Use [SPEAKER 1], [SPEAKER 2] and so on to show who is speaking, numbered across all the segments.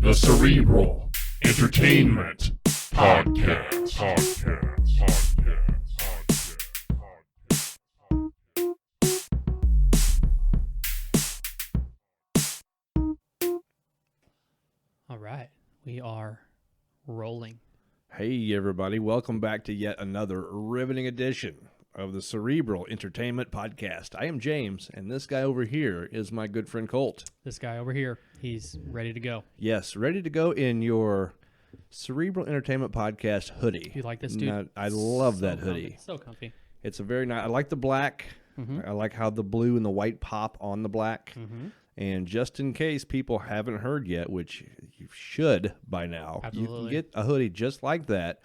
[SPEAKER 1] The Cerebral Entertainment Podcast.
[SPEAKER 2] All right, we are rolling.
[SPEAKER 3] Hey everybody, welcome back to yet another riveting edition of the Cerebral Entertainment Podcast. I am James, and this guy over here is my good friend Colt.
[SPEAKER 2] This guy over here, he's ready to go.
[SPEAKER 3] Yes, ready to go in your Cerebral Entertainment Podcast hoodie.
[SPEAKER 2] You like this, dude?
[SPEAKER 3] Now, I love that hoodie.
[SPEAKER 2] Comfy. So comfy.
[SPEAKER 3] It's a very nice. I like the black. I like how the blue and the white pop on the black. And just in case people haven't heard yet, which you should by now,
[SPEAKER 2] Absolutely.
[SPEAKER 3] You can get a hoodie just like that,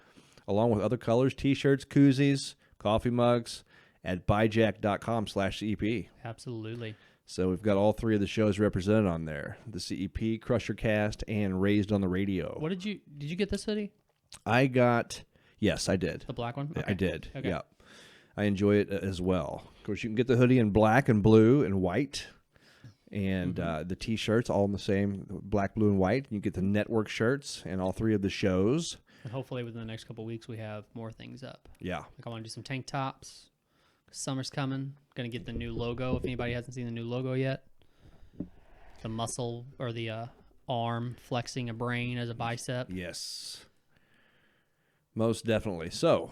[SPEAKER 3] along with other colors, t-shirts, koozies, coffee mugs, at buyjack.com/CEP.
[SPEAKER 2] Absolutely.
[SPEAKER 3] So we've got all three of the shows represented on there: the CEP, Crusher Cast, and Raised on the Radio.
[SPEAKER 2] What did you get this hoodie?
[SPEAKER 3] Yes, I did.
[SPEAKER 2] The black one? Okay.
[SPEAKER 3] I did.
[SPEAKER 2] Okay.
[SPEAKER 3] Yeah, I enjoy it as well. Of course, you can get the hoodie in black and blue and white. And the T-shirts all in the same black, blue, and white. You get the network shirts and all three of the shows.
[SPEAKER 2] And hopefully within the next couple of weeks we have more things up.
[SPEAKER 3] Yeah.
[SPEAKER 2] Like I want to do some tank tops. Summer's coming. Going to get the new logo if anybody hasn't seen the new logo yet. The muscle or the arm flexing a brain as a bicep.
[SPEAKER 3] Yes. Most definitely. So,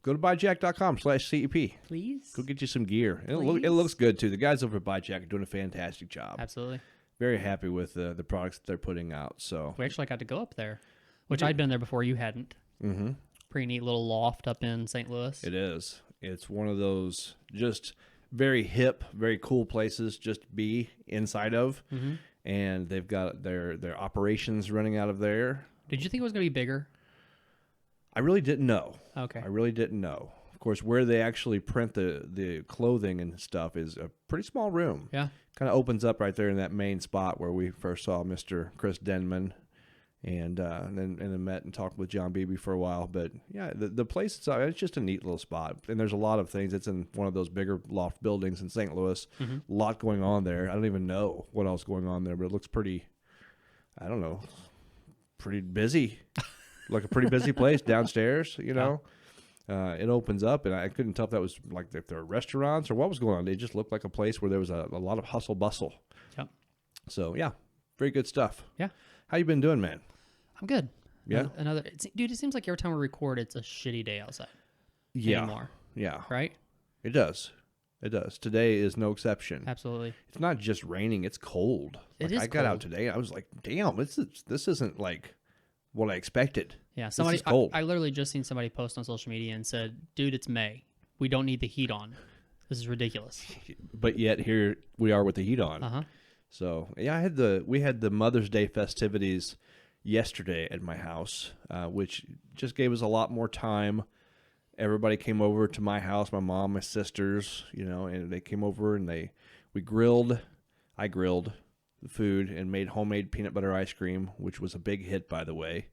[SPEAKER 3] go to buyjack.com/CEP.
[SPEAKER 2] Please.
[SPEAKER 3] Go get you some gear. It looks good, too. The guys over at Buyjack are doing a fantastic job.
[SPEAKER 2] Absolutely.
[SPEAKER 3] Very happy with the products that they're putting out. So
[SPEAKER 2] We actually got to go up there, which I'd been there before you hadn't.
[SPEAKER 3] Mm-hmm.
[SPEAKER 2] Pretty neat little loft up in St. Louis.
[SPEAKER 3] It is. It's one of those just very hip, very cool places just to be inside of. And they've got their operations running out of there.
[SPEAKER 2] Did you think it was going to be bigger?
[SPEAKER 3] I really didn't know.
[SPEAKER 2] Okay.
[SPEAKER 3] I really didn't know. Of course, where they actually print the clothing and stuff is a pretty small room.
[SPEAKER 2] Yeah.
[SPEAKER 3] Kind of opens up right there in that main spot where we first saw Mr. Chris Denman, and then met and talked with John Beebe for a while. But yeah, the place itself, it's just a neat little spot, and there's a lot of things. It's in one of those bigger loft buildings in St. Louis. A lot going on there. I don't even know what else going on there, but it looks pretty. I don't know, pretty busy. Like a pretty busy place downstairs, you know. It opens up, and I couldn't tell if that was like if there were restaurants or what was going on. It just looked like a place where there was a lot of hustle bustle.
[SPEAKER 2] Yep.
[SPEAKER 3] So yeah, very good stuff.
[SPEAKER 2] Yeah.
[SPEAKER 3] How you been doing, man?
[SPEAKER 2] I'm good.
[SPEAKER 3] Yeah.
[SPEAKER 2] Dude, it seems like every time we record, it's a shitty day outside.
[SPEAKER 3] Yeah.
[SPEAKER 2] Anymore.
[SPEAKER 3] Yeah.
[SPEAKER 2] Right?
[SPEAKER 3] It does. It does. Today is no exception.
[SPEAKER 2] Absolutely.
[SPEAKER 3] It's not just raining; it's cold. I got out today. I was like, damn, this isn't like what I expected.
[SPEAKER 2] Yeah,
[SPEAKER 3] This is cold.
[SPEAKER 2] I literally just seen somebody post on social media and said, dude, it's May. We don't need the heat on. This is ridiculous.
[SPEAKER 3] But yet here we are with the heat on. So yeah, we had the Mother's Day festivities yesterday at my house, which just gave us a lot more time. Everybody came over to my house, my mom, my sisters, and they came over and we grilled. I grilled the food and made homemade peanut butter ice cream, which was a big hit, by the way.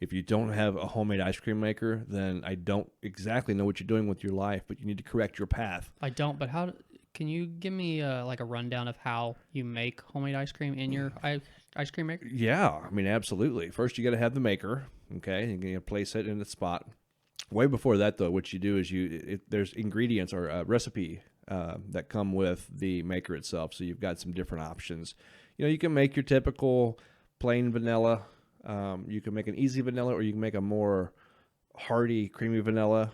[SPEAKER 3] If you don't have a homemade ice cream maker, then I don't exactly know what you're doing with your life, but you need to correct your path.
[SPEAKER 2] I don't, but can you give me like a rundown of how you make homemade ice cream in your ice cream maker?
[SPEAKER 3] Yeah, I mean, absolutely. First, you got to have the maker, okay? You're going to place it in its spot. Way before that, though, what you do is there's ingredients or a recipe that come with the maker itself, so you've got some different options. You can make your typical plain vanilla. You can make an easy vanilla, or you can make a more hearty, creamy vanilla,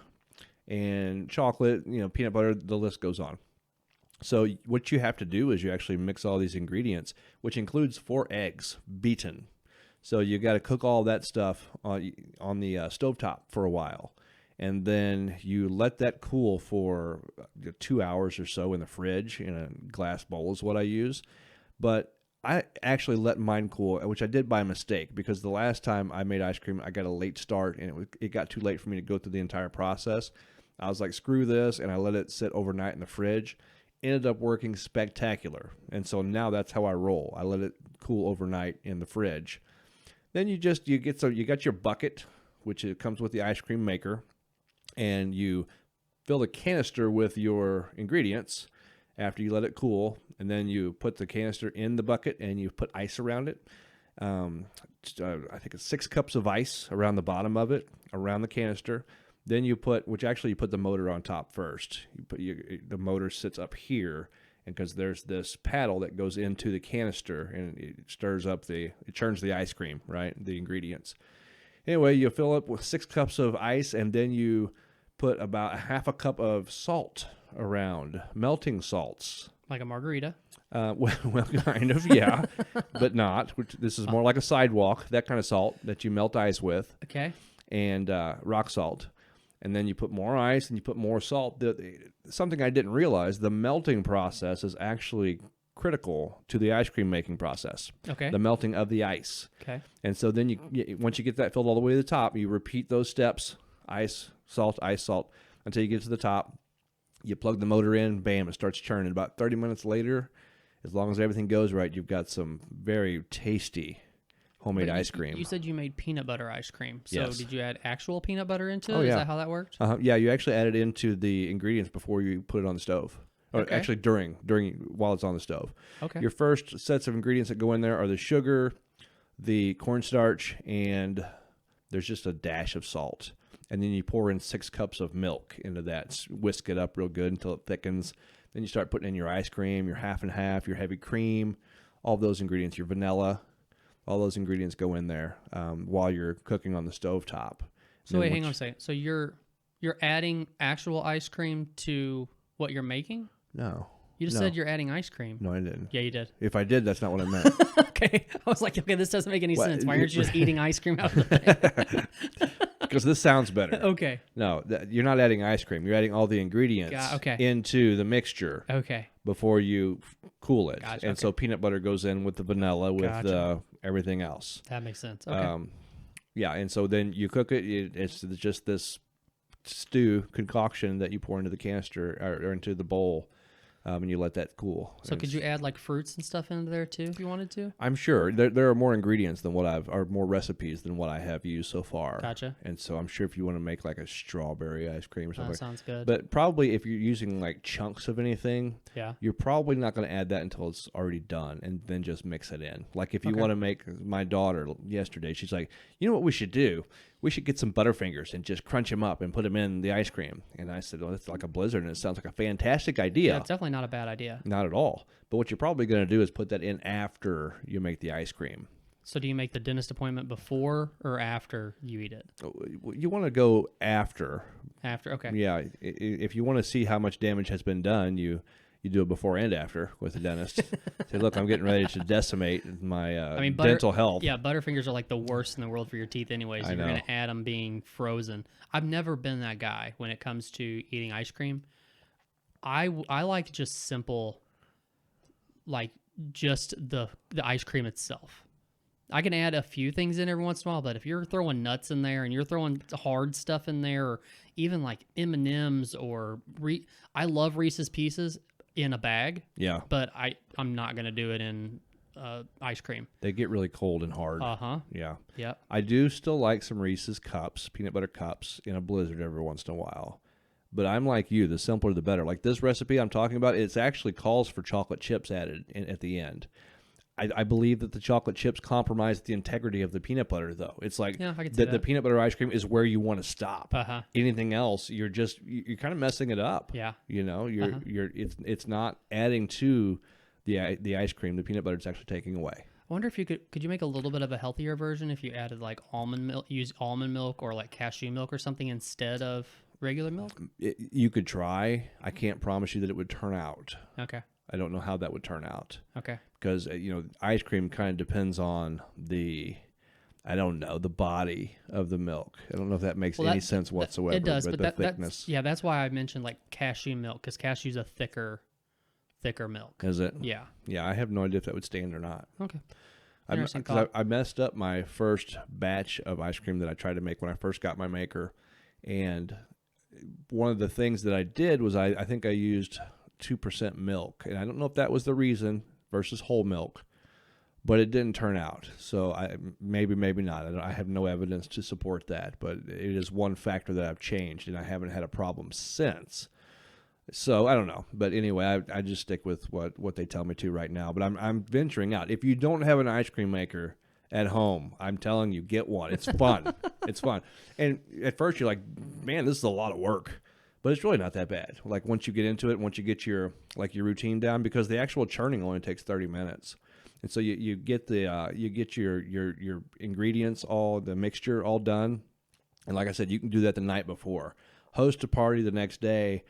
[SPEAKER 3] and chocolate, peanut butter, the list goes on. So what you have to do is you actually mix all these ingredients, which includes 4 eggs beaten. So you got to cook all that stuff on the stovetop for a while. And then you let that cool for 2 hours or so in the fridge in a glass bowl is what I use. But I actually let mine cool, which I did by mistake, because the last time I made ice cream, I got a late start, and it got too late for me to go through the entire process. I was like, screw this, and I let it sit overnight in the fridge. Ended up working spectacular, and so now that's how I roll. I let it cool overnight in the fridge. Then you got your bucket, which it comes with the ice cream maker, and you fill the canister with your ingredients after you let it cool, and then you put the canister in the bucket and you put ice around it. I think it's 6 cups of ice around the bottom of it, around the canister. Then you put the motor on top first. The motor sits up here, and because there's this paddle that goes into the canister, and it churns the ice cream, right? The ingredients. Anyway, you fill up with 6 cups of ice, and then you put about a half a cup of salt around, melting salts.
[SPEAKER 2] Like a margarita.
[SPEAKER 3] Well, kind of, yeah, but not. This is more like a sidewalk, that kind of salt that you melt ice with.
[SPEAKER 2] Okay.
[SPEAKER 3] And rock salt. And then you put more ice and you put more salt. Something I didn't realize, the melting process is actually critical to the ice cream making process.
[SPEAKER 2] Okay.
[SPEAKER 3] The melting of the ice.
[SPEAKER 2] Okay.
[SPEAKER 3] And so then once you get that filled all the way to the top, you repeat those steps, ice, salt, until you get to the top. You plug the motor in, bam, it starts churning. About 30 minutes later, as long as everything goes right, you've got some very tasty homemade ice cream.
[SPEAKER 2] You said you made peanut butter ice cream. So
[SPEAKER 3] Yes.
[SPEAKER 2] did you add actual peanut butter into it?
[SPEAKER 3] Oh, yeah.
[SPEAKER 2] Is that how that worked?
[SPEAKER 3] Yeah, you actually add it into the ingredients before you put it on the stove. Or
[SPEAKER 2] Okay.
[SPEAKER 3] actually while it's on the stove.
[SPEAKER 2] Okay.
[SPEAKER 3] Your first sets of ingredients that go in there are the sugar, the cornstarch, and there's just a dash of salt. And then you pour in 6 cups of milk into that. Whisk it up real good until it thickens. Then you start putting in your ice cream, your half and half, your heavy cream, all those ingredients, your vanilla. All those ingredients go in there while you're cooking on the stovetop.
[SPEAKER 2] So wait, hang on a second. So you're adding actual ice cream to what you're making?
[SPEAKER 3] No.
[SPEAKER 2] You just
[SPEAKER 3] No.
[SPEAKER 2] said you're adding ice cream.
[SPEAKER 3] No, I didn't.
[SPEAKER 2] Yeah, you did.
[SPEAKER 3] If I did, that's not what I meant.
[SPEAKER 2] Okay. I was like, okay, this doesn't make any
[SPEAKER 3] What?
[SPEAKER 2] sense. Why aren't you just eating ice cream out of the thing?
[SPEAKER 3] Because this sounds better.
[SPEAKER 2] Okay.
[SPEAKER 3] No, you're not adding ice cream. You're adding all the ingredients
[SPEAKER 2] Okay.
[SPEAKER 3] into the mixture
[SPEAKER 2] Okay.
[SPEAKER 3] before you cool it.
[SPEAKER 2] Gotcha,
[SPEAKER 3] And
[SPEAKER 2] okay.
[SPEAKER 3] so peanut butter goes in with the vanilla, with
[SPEAKER 2] Gotcha.
[SPEAKER 3] everything else.
[SPEAKER 2] That makes sense. Okay.
[SPEAKER 3] Yeah, and so then you cook it. It's just this stew concoction that you pour into the canister or into the bowl, and you let that cool.
[SPEAKER 2] So
[SPEAKER 3] And
[SPEAKER 2] could you add like fruits and stuff into there too if you wanted to?
[SPEAKER 3] I'm sure there are more ingredients than more recipes than what I have used so far.
[SPEAKER 2] Gotcha.
[SPEAKER 3] And so I'm sure if you want to make like a strawberry ice cream or something,
[SPEAKER 2] That sounds good.
[SPEAKER 3] but probably if you're using like chunks of anything,
[SPEAKER 2] Yeah.
[SPEAKER 3] you're probably not going to add that until it's already done, and then just mix it in. Like if you
[SPEAKER 2] Okay.
[SPEAKER 3] want to make, my daughter yesterday, she's like, you know what we should do? We should get some Butterfingers and just crunch them up and put them in the ice cream. And I said, well, that's like a blizzard, and it sounds like a fantastic idea.
[SPEAKER 2] Yeah, it's definitely not a bad idea.
[SPEAKER 3] Not at all. But what you're probably going to do is put that in after you make the ice cream.
[SPEAKER 2] So do you make the dentist appointment before or after you eat it?
[SPEAKER 3] You want to go after.
[SPEAKER 2] After, okay.
[SPEAKER 3] Yeah. If you want to see how much damage has been done, you do it before and after with the dentist. Say, look, I'm getting ready to decimate my dental health.
[SPEAKER 2] Yeah, Butterfingers are like the worst in the world for your teeth anyways.
[SPEAKER 3] I
[SPEAKER 2] You're going
[SPEAKER 3] know.
[SPEAKER 2] to add them being frozen. I've never been that guy when it comes to eating ice cream. I like just simple, like just the ice cream itself. I can add a few things in every once in a while, but if you're throwing nuts in there and you're throwing hard stuff in there, or even like M&Ms or I love Reese's Pieces in a bag,
[SPEAKER 3] Yeah.
[SPEAKER 2] but I'm not gonna do it in ice cream.
[SPEAKER 3] They get really cold and hard. Yeah.
[SPEAKER 2] Yep.
[SPEAKER 3] I do still like some Reese's cups, peanut butter cups, in a blizzard every once in a while. But I'm like you, the simpler the better. Like this recipe I'm talking about, it actually calls for chocolate chips added at the end. I believe that the chocolate chips compromise the integrity of the peanut butter, though. It's like
[SPEAKER 2] Yeah, I can see
[SPEAKER 3] the
[SPEAKER 2] that.
[SPEAKER 3] peanut butter ice cream is where you want to stop.
[SPEAKER 2] Uh-huh.
[SPEAKER 3] Anything else, you're kind of messing it up.
[SPEAKER 2] Yeah.
[SPEAKER 3] You know, it's not adding to the ice cream. The peanut butter is actually taking away.
[SPEAKER 2] I wonder if you could you make a little bit of a healthier version if you added like almond milk, use almond milk or like cashew milk or something instead of regular milk?
[SPEAKER 3] You could try. I can't promise you that it would turn out.
[SPEAKER 2] Okay.
[SPEAKER 3] I don't know how that would turn out
[SPEAKER 2] Okay.
[SPEAKER 3] because ice cream kind of depends on the body of the milk. I don't know if that makes any sense whatsoever.
[SPEAKER 2] It does, but
[SPEAKER 3] the thickness.
[SPEAKER 2] that's why I mentioned like cashew milk, because cashew's a thicker milk.
[SPEAKER 3] Is it?
[SPEAKER 2] Yeah.
[SPEAKER 3] Yeah, I have no idea if that would stand or not.
[SPEAKER 2] Okay. Interesting
[SPEAKER 3] Because
[SPEAKER 2] thought.
[SPEAKER 3] I messed up my first batch of ice cream that I tried to make when I first got my maker, and one of the things that I did was I think I used 2% milk, and I don't know if that was the reason versus whole milk, but it didn't turn out. So maybe not. I have no evidence to support that, but it is one factor that I've changed, and I haven't had a problem since. So I don't know, but anyway, I just stick with what they tell me to right now. But I'm venturing out. If you don't have an ice cream maker at home. I'm telling you, get one. It's fun. It's fun. And at first you're like, man, this is a lot of work. But it's really not that bad. Like once you get into it, once you get your routine down, because the actual churning only takes 30 minutes. And so you get your ingredients, all the mixture all done. And like I said, you can do that the night before. Host a party the next day,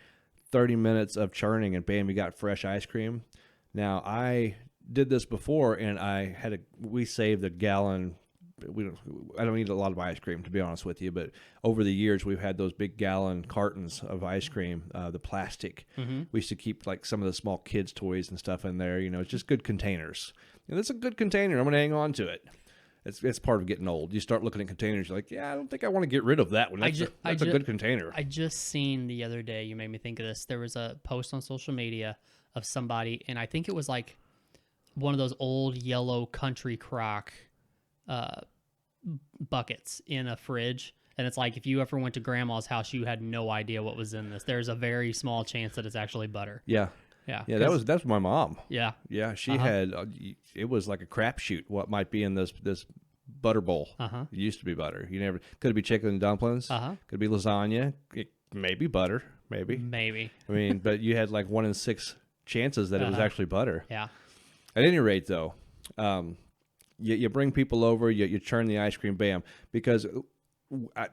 [SPEAKER 3] 30 minutes of churning, and bam, you got fresh ice cream. Now, I did this before, and we saved a gallon. I don't eat a lot of ice cream, to be honest with you, but over the years, we've had those big gallon cartons of ice cream, the plastic.
[SPEAKER 2] Mm-hmm.
[SPEAKER 3] We used to keep like some of the small kids' toys and stuff in there. It's just good containers. And it's a good container. I'm going to hang on to it. It's part of getting old. You start looking at containers, you're like, yeah, I don't think I want to get rid of that one. That's a good container.
[SPEAKER 2] I just seen the other day, you made me think of this. There was a post on social media of somebody, and I think it was like one of those old yellow country crock buckets in a fridge. And it's like if you ever went to grandma's house, you had no idea what was in this. There's a very small chance that it's actually butter.
[SPEAKER 3] Yeah.
[SPEAKER 2] Yeah.
[SPEAKER 3] Yeah, that's my mom.
[SPEAKER 2] Yeah.
[SPEAKER 3] Yeah, she had, it was like a crapshoot what might be in this butter bowl. It used to be butter. Could it be chicken and dumplings? Could it be lasagna? Maybe butter. Maybe. I mean, but you had like 1 in 6 chances that it was actually butter.
[SPEAKER 2] Yeah.
[SPEAKER 3] At any rate, though, you bring people over, you churn the ice cream, bam, because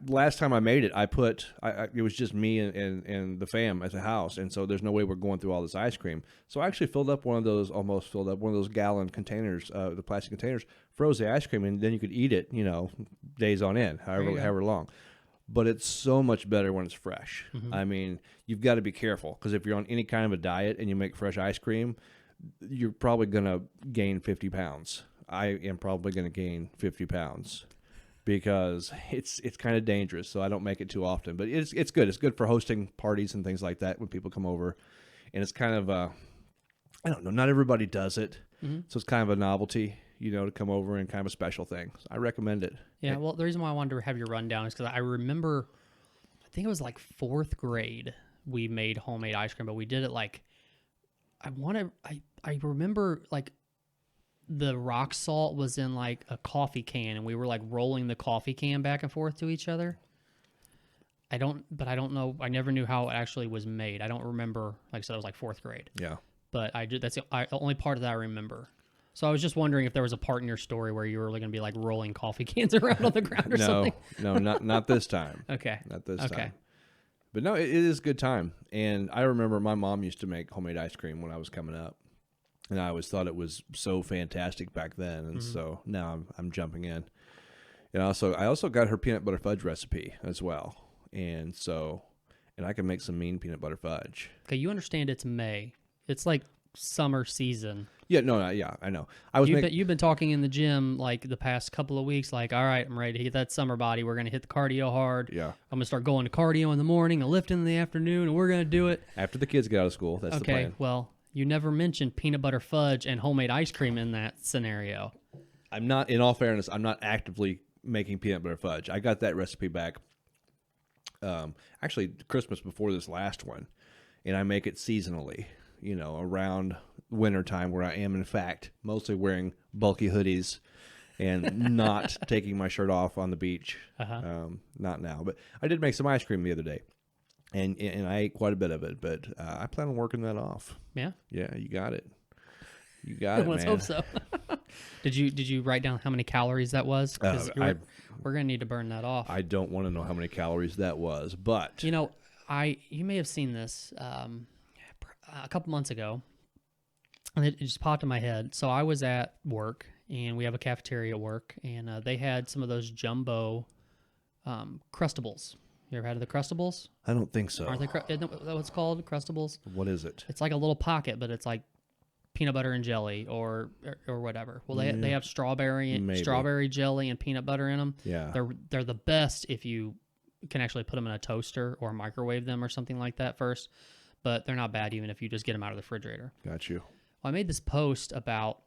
[SPEAKER 3] last time I made it, it was just me and the fam at the house, and so there's no way we're going through all this ice cream. So I actually almost filled up one of those gallon containers, the plastic containers, froze the ice cream, and then you could eat it, days on end, however long. But it's so much better when it's fresh.
[SPEAKER 2] Mm-hmm.
[SPEAKER 3] I mean, you've got to be careful, because if you're on any kind of a diet and you make fresh ice cream, you're probably going to gain 50 pounds. I am probably going to gain 50 pounds. Because it's kind of dangerous, so I don't make it too often. But it's good. It's good for hosting parties and things like that when people come over. And it's kind of I don't know, not everybody does it. Mm-hmm. So it's kind of a novelty, to come over and kind of a special thing. So I recommend it.
[SPEAKER 2] Yeah, well, the reason why I wanted to have your rundown is because I remember, I think it was like 4th grade, we made homemade ice cream, but we did it like, I remember like, the rock salt was in like a coffee can, and we were like rolling the coffee can back and forth to each other. I don't know. I never knew how it actually was made. I don't remember. Like I said, it was like 4th grade.
[SPEAKER 3] Yeah.
[SPEAKER 2] But that's the only part of that I remember. So I was just wondering if there was a part in your story where you were going to be like rolling coffee cans around on the ground or something.
[SPEAKER 3] No, not this time.
[SPEAKER 2] Okay.
[SPEAKER 3] Not this time. But no, it is a good time. And I remember my mom used to make homemade ice cream when I was coming up. And I always thought it was so fantastic back then, and so now I'm jumping in. And I also got her peanut butter fudge recipe as well, and I can make some mean peanut butter fudge.
[SPEAKER 2] Okay, you understand it's May. It's like summer season.
[SPEAKER 3] Yeah, yeah, I know.
[SPEAKER 2] You've been talking in the gym like the past couple of weeks, like, all right, I'm ready to hit that summer body. We're gonna hit the cardio hard.
[SPEAKER 3] Yeah,
[SPEAKER 2] I'm gonna start going to cardio in the morning and lifting in the afternoon, and we're gonna do it
[SPEAKER 3] after the kids get out of school. That's the plan.
[SPEAKER 2] Okay, well. You never mentioned peanut butter fudge and homemade ice cream in that scenario.
[SPEAKER 3] In all fairness, I'm not actively making peanut butter fudge. I got that recipe back, actually Christmas before this last one, and I make it seasonally, around winter time, where I am, in fact, mostly wearing bulky hoodies and not taking my shirt off on the beach. Not now, but I did make some ice cream the other day. And I ate quite a bit of it, but I plan on working that off.
[SPEAKER 2] Yeah?
[SPEAKER 3] Yeah, you got it. You got it,
[SPEAKER 2] Let's
[SPEAKER 3] man.
[SPEAKER 2] hope so. Did you write down how many calories that was? Because we're going to need to burn that off.
[SPEAKER 3] I don't want to know how many calories that was, but...
[SPEAKER 2] You may have seen this a couple months ago, and it just popped in my head. So I was at work, and we have a cafeteria at work, and they had some of those jumbo Crustables. You ever had the Crustables?
[SPEAKER 3] I don't think so.
[SPEAKER 2] Isn't that what it's called, Crustables?
[SPEAKER 3] What is it?
[SPEAKER 2] It's like a little pocket, but it's like peanut butter and jelly or whatever. Well, they have strawberry jelly and peanut butter in them.
[SPEAKER 3] Yeah.
[SPEAKER 2] They're the best if you can actually put them in a toaster or microwave them or something like that first. But they're not bad even if you just get them out of the refrigerator.
[SPEAKER 3] Got you.
[SPEAKER 2] Well, I made this post about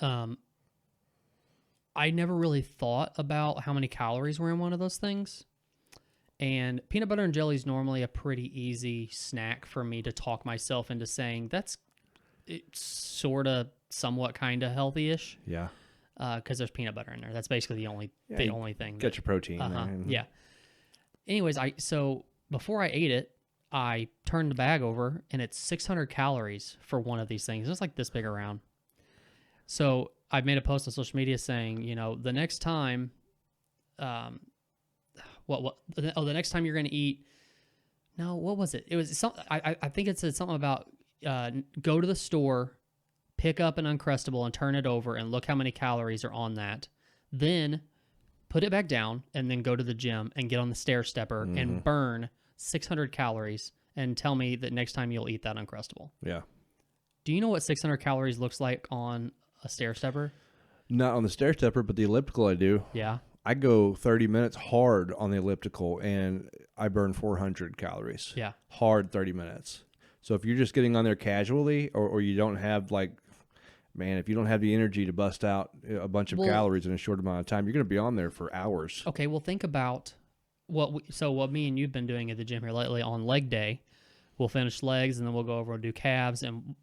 [SPEAKER 2] I never really thought about how many calories were in one of those things. And peanut butter and jelly is normally a pretty easy snack for me to talk myself into saying it's sort of somewhat kind of healthy-ish.
[SPEAKER 3] Yeah.
[SPEAKER 2] because there's peanut butter in there. That's basically the only thing.
[SPEAKER 3] Get your protein.
[SPEAKER 2] Yeah. Anyways, so before I ate it, I turned the bag over, and it's 600 calories for one of these things. It's like this big around. So I made a post on social media saying, the next time, the next time you're going to eat. No, what was it? It was something. I think it said something about go to the store, pick up an Uncrustable, and turn it over, and look how many calories are on that. Then put it back down, and then go to the gym and get on the stair stepper and burn 600 calories, and tell me that next time you'll eat that Uncrustable.
[SPEAKER 3] Yeah.
[SPEAKER 2] Do you know what 600 calories looks like on a stair stepper?
[SPEAKER 3] Not on the stair stepper, but the elliptical I do.
[SPEAKER 2] Yeah.
[SPEAKER 3] I go 30 minutes hard on the elliptical, and I burn 400 calories.
[SPEAKER 2] Yeah.
[SPEAKER 3] Hard 30 minutes. So if you're just getting on there casually, or you don't have if you don't have the energy to bust out a bunch of calories in a short amount of time, you're going to be on there for hours.
[SPEAKER 2] Okay, well, think about what me and you've been doing at the gym here lately on leg day. We'll finish legs, and then we'll go over and do calves, and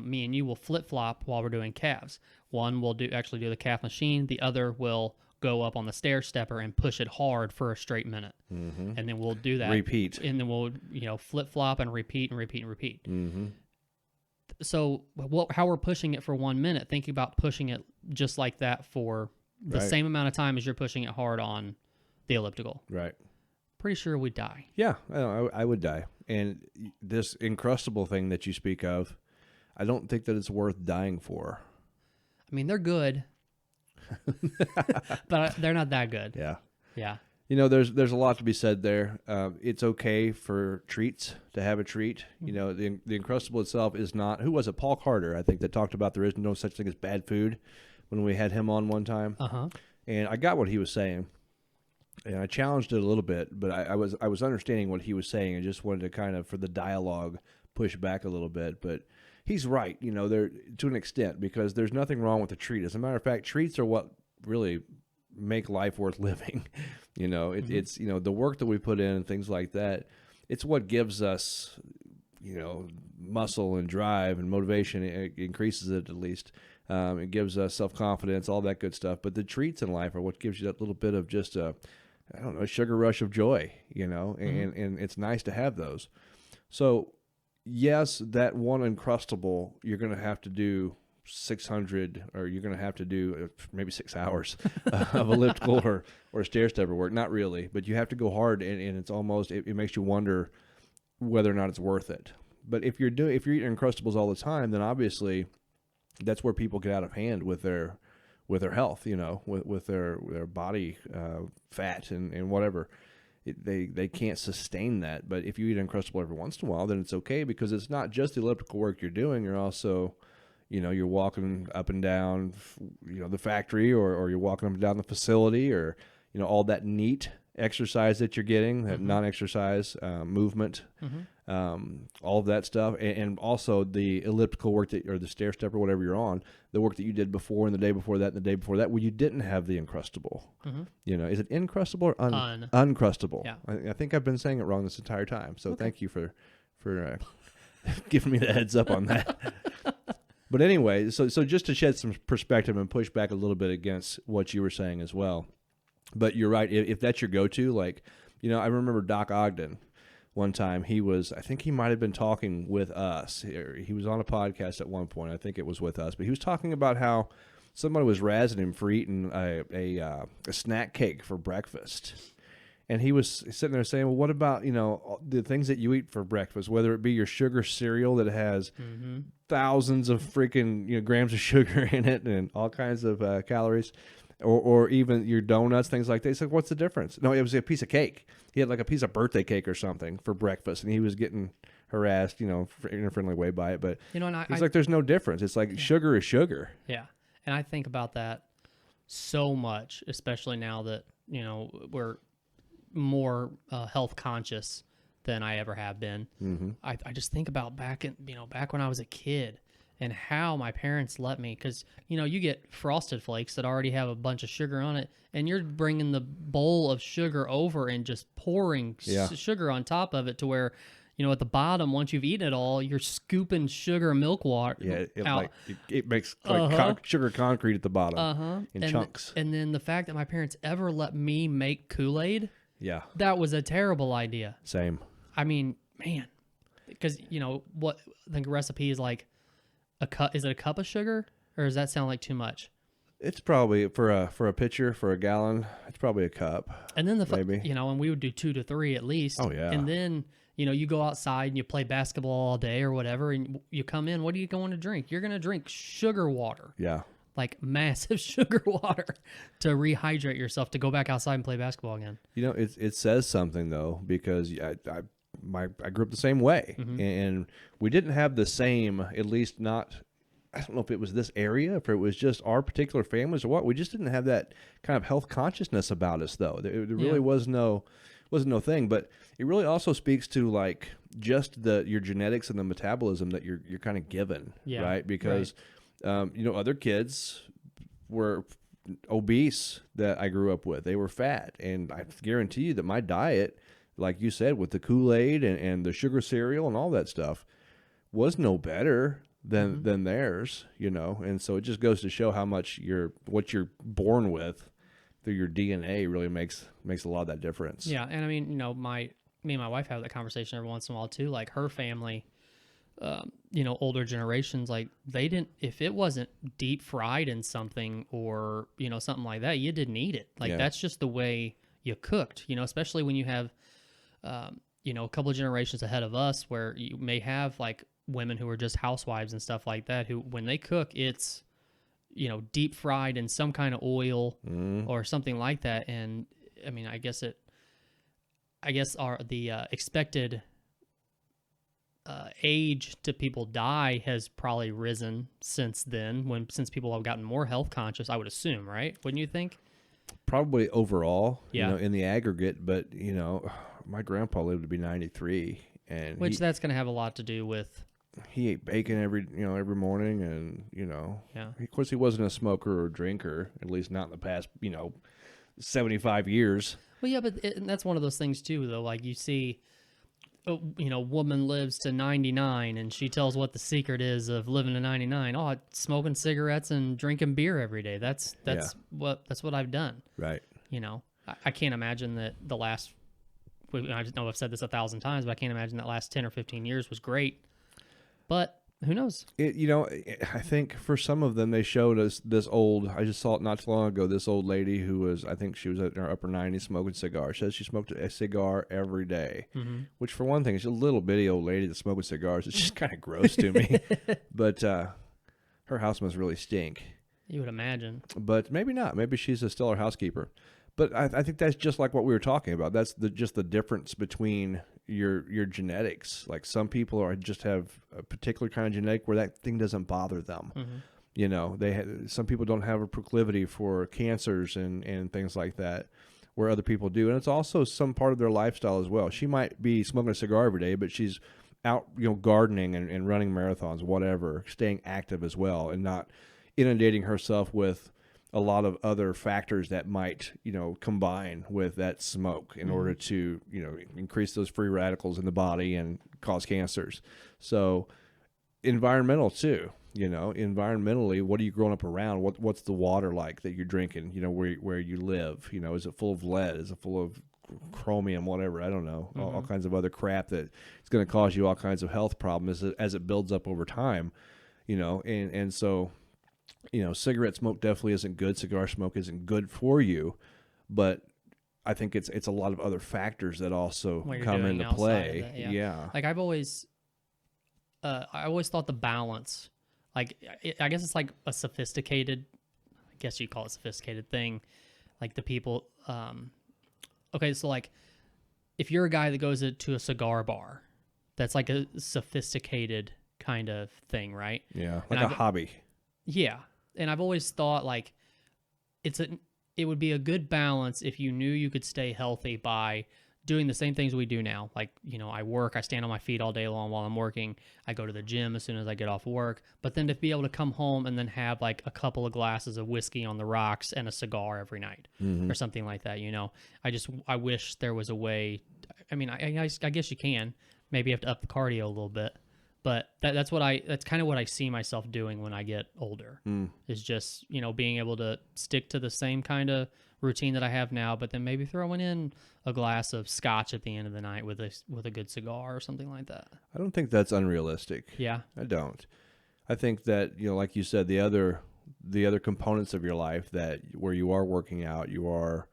[SPEAKER 2] me and you will flip-flop while we're doing calves. One will actually do the calf machine. The other will go up on the stair stepper and push it hard for a straight minute. And then we'll do that.
[SPEAKER 3] Repeat.
[SPEAKER 2] And then we'll, flip-flop and repeat and repeat and repeat. So how we're pushing it for 1 minute, think about pushing it just like that for the same amount of time as you're pushing it hard on the elliptical.
[SPEAKER 3] Right.
[SPEAKER 2] Pretty sure we'd die.
[SPEAKER 3] Yeah, I would die. And this Uncrustable thing that you speak of, I don't think that it's worth dying for.
[SPEAKER 2] I mean, they're good, but they're not that good.
[SPEAKER 3] Yeah.
[SPEAKER 2] Yeah.
[SPEAKER 3] There's a lot to be said there. It's okay for treats to have a treat. The Uncrustable itself is not. Who was it? Paul Carter, I think, that talked about there is no such thing as bad food when we had him on one time. And I got what he was saying, and I challenged it a little bit, but I was understanding what he was saying, and just wanted to kind of, for the dialogue, push back a little bit. But he's right, there to an extent, because there's nothing wrong with a treat. As a matter of fact, treats are what really make life worth living. It's the work that we put in and things like that. It's what gives us muscle and drive and motivation. It increases it, at least. It gives us self-confidence, all that good stuff. But the treats in life are what gives you that little bit of just a sugar rush of joy, and it's nice to have those. So yes, that one Uncrustable, you're going to have to do 600, or you're going to have to do maybe 6 hours of elliptical or stair stepper work. Not really, but you have to go hard, and it's almost, it makes you wonder whether or not it's worth it. But if you're eating Uncrustables all the time, then obviously that's where people get out of hand with their health, with their body fat and whatever. They can't sustain that. But if you eat Uncrustable every once in a while, then it's okay, because it's not just the elliptical work you're doing. You're also you're walking up and down, the factory, or you're walking up and down the facility, or, all that neat exercise that you're getting, that non-exercise movement, all of that stuff. And also the elliptical work or the stair step or whatever you're on, the work that you did before, and the day before that, and the day before that, where you didn't have the Uncrustable. Is it Incrustable or Uncrustable? Yeah. I think I've been saying it wrong this entire time. So thank you for giving me the heads up on that. But anyway, so just to shed some perspective and push back a little bit against what you were saying as well. But you're right. If that's your go-to, I remember Doc Ogden one time. I think he might have been talking with us. He was on a podcast at one point. I think it was with us. But he was talking about how somebody was razzing him for eating a snack cake for breakfast. And he was sitting there saying, well, what about, the things that you eat for breakfast, whether it be your sugar cereal that has thousands of freaking grams of sugar in it and all kinds of calories, or even your donuts, things like that. He's like, what's the difference? No, it was a piece of cake. He had like a piece of birthday cake or something for breakfast, and he was getting harassed, in a friendly way by it. But he's like, there's no difference. It's like sugar is sugar.
[SPEAKER 2] Yeah. And I think about that so much, especially now that, we're more health conscious than I ever have been. I just think about back when I was a kid, and how my parents let me, because you get Frosted Flakes that already have a bunch of sugar on it, and you're bringing the bowl of sugar over and just pouring sugar on top of it, to where at the bottom, once you've eaten it all, you're scooping sugar and milk water out.
[SPEAKER 3] It makes like sugar concrete at the bottom in
[SPEAKER 2] and
[SPEAKER 3] chunks.
[SPEAKER 2] And then the fact that my parents ever let me make Kool-Aid,
[SPEAKER 3] Yeah.
[SPEAKER 2] that was a terrible idea.
[SPEAKER 3] Same.
[SPEAKER 2] I mean, man, because what I think a recipe is like a cup. Is it a cup of sugar, or does that sound like too much?
[SPEAKER 3] It's probably for a pitcher, for a gallon. It's probably a cup.
[SPEAKER 2] And then
[SPEAKER 3] maybe.
[SPEAKER 2] And we would do 2 to 3 at least.
[SPEAKER 3] Oh yeah.
[SPEAKER 2] And then you go outside and you play basketball all day or whatever, and you come in. What are you going to drink? You're going to drink sugar water.
[SPEAKER 3] Yeah.
[SPEAKER 2] Like massive sugar water to rehydrate yourself to go back outside and play basketball again.
[SPEAKER 3] It says something though, because I grew up the same way, and we didn't have the same, at least not. I don't know if it was this area, if it was just our particular families or what. We just didn't have that kind of health consciousness about us, though. There really was no thing. But it really also speaks to like just your genetics and the metabolism that you're kind of given, right? Because other kids were obese that I grew up with. They were fat, and I guarantee you that my diet, like you said, with the Kool-Aid and the sugar cereal and all that stuff, was no better than theirs, and so it just goes to show how much what you're born with through your DNA really makes a lot of that difference.
[SPEAKER 2] Yeah, and I mean, me and my wife have that conversation every once in a while too. Like her family, older generations, like they didn't, if it wasn't deep fried in something or something like that, you didn't eat it. Like that's just the way you cooked. Especially when you have, a couple of generations ahead of us, where you may have like women who are just housewives and stuff like that, who when they cook, it's deep fried in some kind of oil or something like that. And I mean, I guess the expected age to people die has probably risen since then, since people have gotten more health conscious, I would assume, right? Wouldn't you think?
[SPEAKER 3] Probably overall,
[SPEAKER 2] Yeah.
[SPEAKER 3] In the aggregate, but my grandpa lived to be 93, and
[SPEAKER 2] that's going to have a lot to do with.
[SPEAKER 3] He ate bacon every morning, and
[SPEAKER 2] Yeah.
[SPEAKER 3] Of course he wasn't a smoker or drinker, at least not in the past 75 years.
[SPEAKER 2] Well, yeah, but that's one of those things too, though. Like you see, woman lives to 99, and she tells what the secret is of living to 99. Oh, smoking cigarettes and drinking beer every day. That's what I've done.
[SPEAKER 3] Right.
[SPEAKER 2] I can't imagine that the last. I just know I've said this 1,000 times, but I can't imagine that last 10 or 15 years was great. But who knows?
[SPEAKER 3] I think for some of them, they showed us this old, I just saw it not too long ago, this old lady who I think she was in her upper 90s smoking cigars. She says she smoked a cigar every day, which for one thing, is a little bitty old lady that's smoking cigars. It's just kind of gross to me. But her house must really stink.
[SPEAKER 2] You would imagine.
[SPEAKER 3] But maybe not. Maybe she's a stellar housekeeper. But I think that's just like what we were talking about. That's just the difference between your genetics. Like some people just have a particular kind of genetic where that thing doesn't bother them. Some people don't have a proclivity for cancers and things like that, where other people do. And it's also some part of their lifestyle as well. She might be smoking a cigar every day, but she's out, gardening and running marathons, whatever, staying active as well, and not inundating herself with a lot of other factors that might, combine with that smoke in order to, increase those free radicals in the body and cause cancers. So environmental too, environmentally, what are you growing up around? What's the water like that you're drinking, where you live? Is it full of lead? Is it full of chromium, whatever? I don't know, all kinds of other crap that it's going to cause you all kinds of health problems as it builds up over time, and so, cigarette smoke definitely isn't good. Cigar smoke isn't good for you, but I think it's a lot of other factors that also come into play.
[SPEAKER 2] That,
[SPEAKER 3] Yeah.
[SPEAKER 2] Like I always thought the balance, like I guess it's like a sophisticated, I guess you call it sophisticated thing, like the people. Okay, so like if you're a guy that goes to a cigar bar, that's like a sophisticated kind of thing, right?
[SPEAKER 3] Yeah, like a hobby.
[SPEAKER 2] Yeah, and I've always thought like it would be a good balance if you knew you could stay healthy by doing the same things we do now. Like, I stand on my feet all day long while I'm working. I go to the gym as soon as I get off work. But then to be able to come home and then have like a couple of glasses of whiskey on the rocks and a cigar every night or something like that, I wish there was a way. I mean, I guess you can, maybe you have to up the cardio a little bit. But that's kind of what I see myself doing when I get older. Is just, being able to stick to the same kind of routine that I have now, but then maybe throwing in a glass of scotch at the end of the night with a good cigar or something like that.
[SPEAKER 3] I don't think that's unrealistic.
[SPEAKER 2] Yeah.
[SPEAKER 3] I don't. I think that, like you said, the other components of your life that where you are working out, you are,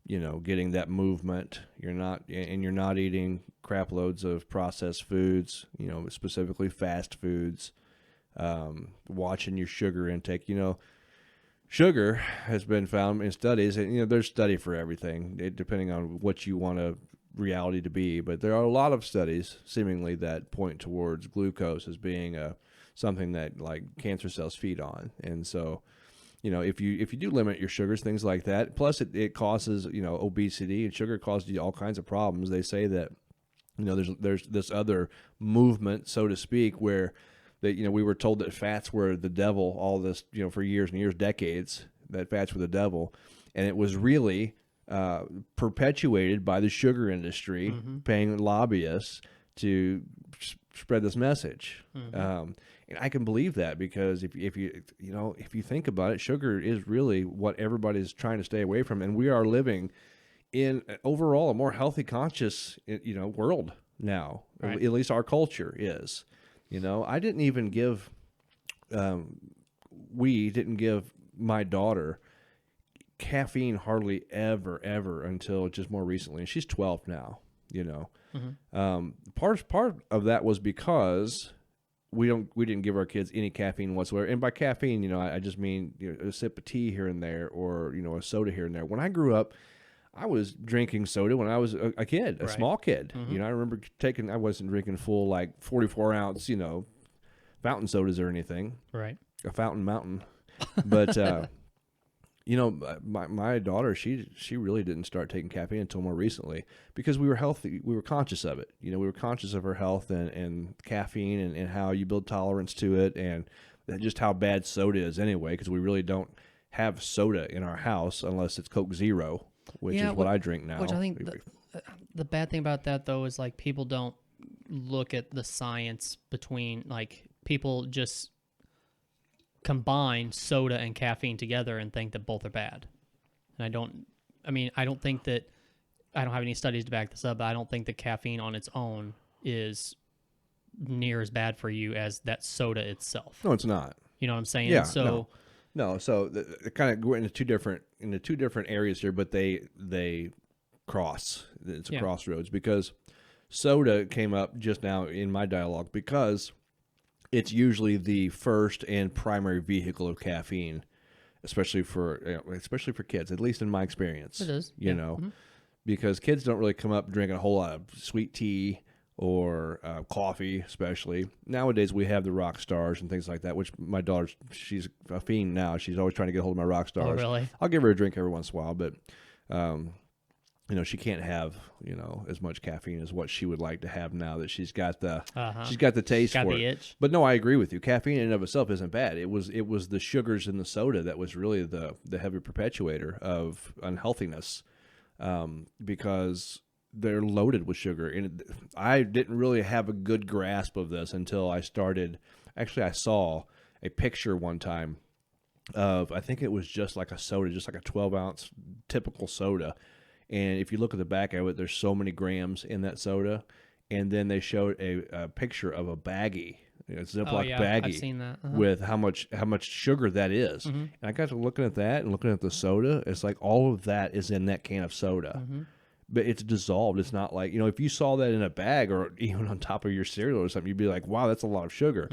[SPEAKER 3] getting that movement, you're not eating crap loads of processed foods, specifically fast foods, watching your sugar intake. Sugar has been found in studies, and there's study for everything, depending on what you want reality to be. But there are a lot of studies, seemingly, that point towards glucose as being something that like cancer cells feed on. And so, if you do limit your sugars, things like that, plus it causes obesity, and sugar causes you all kinds of problems. They say that there's this other movement, so to speak, where that we were told that fats were the devil all this for years and years, decades, that fats were the devil, and it was really perpetuated by the sugar industry paying lobbyists to spread this message. And I can believe that, because if you think about it, sugar is really what everybody's trying to stay away from, and we are living in overall a more healthy, conscious world now.
[SPEAKER 2] Right.
[SPEAKER 3] At least our culture is. I didn't even give, we didn't give my daughter caffeine hardly ever until just more recently, and she's 12 now. Part of that was because we didn't give our kids any caffeine whatsoever, and by caffeine, I just mean a sip of tea here and there, or a soda here and there. When I grew up, I was drinking soda when I was a kid, a small kid. I remember I wasn't drinking full, like 44-ounce, fountain sodas or anything.
[SPEAKER 2] Right.
[SPEAKER 3] A fountain mountain. But, my daughter, she really didn't start taking caffeine until more recently, because we were healthy. We were conscious of it. We were conscious of her health and caffeine and how you build tolerance to it, and just how bad soda is anyway, because we really don't have soda in our house unless it's Coke Zero, which is what I drink now.
[SPEAKER 2] Which I think the bad thing about that, though, is like people don't look at the science between, like, people just combine soda and caffeine together and think that both are bad. And I don't think that, I don't have any studies to back this up, but I don't think that caffeine on its own is near as bad for you as that soda itself.
[SPEAKER 3] No, it's not.
[SPEAKER 2] You know what I'm saying?
[SPEAKER 3] Yeah.
[SPEAKER 2] So
[SPEAKER 3] no. So they kind of go into two different areas here, but they cross. It's a crossroads, because soda came up just now in my dialogue because it's usually the first and primary vehicle of caffeine, especially for kids, at least in my experience.
[SPEAKER 2] It is.
[SPEAKER 3] Because kids don't really come up drinking a whole lot of sweet tea or coffee, especially. Nowadays, we have the rock stars and things like that, which my daughter, she's a fiend now. She's always trying to get a hold of my rock stars.
[SPEAKER 2] Oh, really?
[SPEAKER 3] I'll give her a drink every once in a while, but she can't have as much caffeine as what she would like to have now that she's got the taste for it.
[SPEAKER 2] Itch.
[SPEAKER 3] But no, I agree with you. Caffeine in and of itself isn't bad. It was the sugars in the soda that was really the heavy perpetuator of unhealthiness, because they're loaded with sugar. And I didn't really have a good grasp of this until I saw a picture one time of, I think it was just like a soda, just like a 12-ounce typical soda. And if you look at the back of it, there's so many grams in that soda. And then they showed a picture of a baggie, a Ziploc baggie,
[SPEAKER 2] I've seen that.
[SPEAKER 3] with how much sugar that is. And I got to looking at that and looking at the soda. It's like all of that is in that can of soda. But it's dissolved. It's not like, if you saw that in a bag or even on top of your cereal or something, you'd be like, wow, that's a lot of sugar.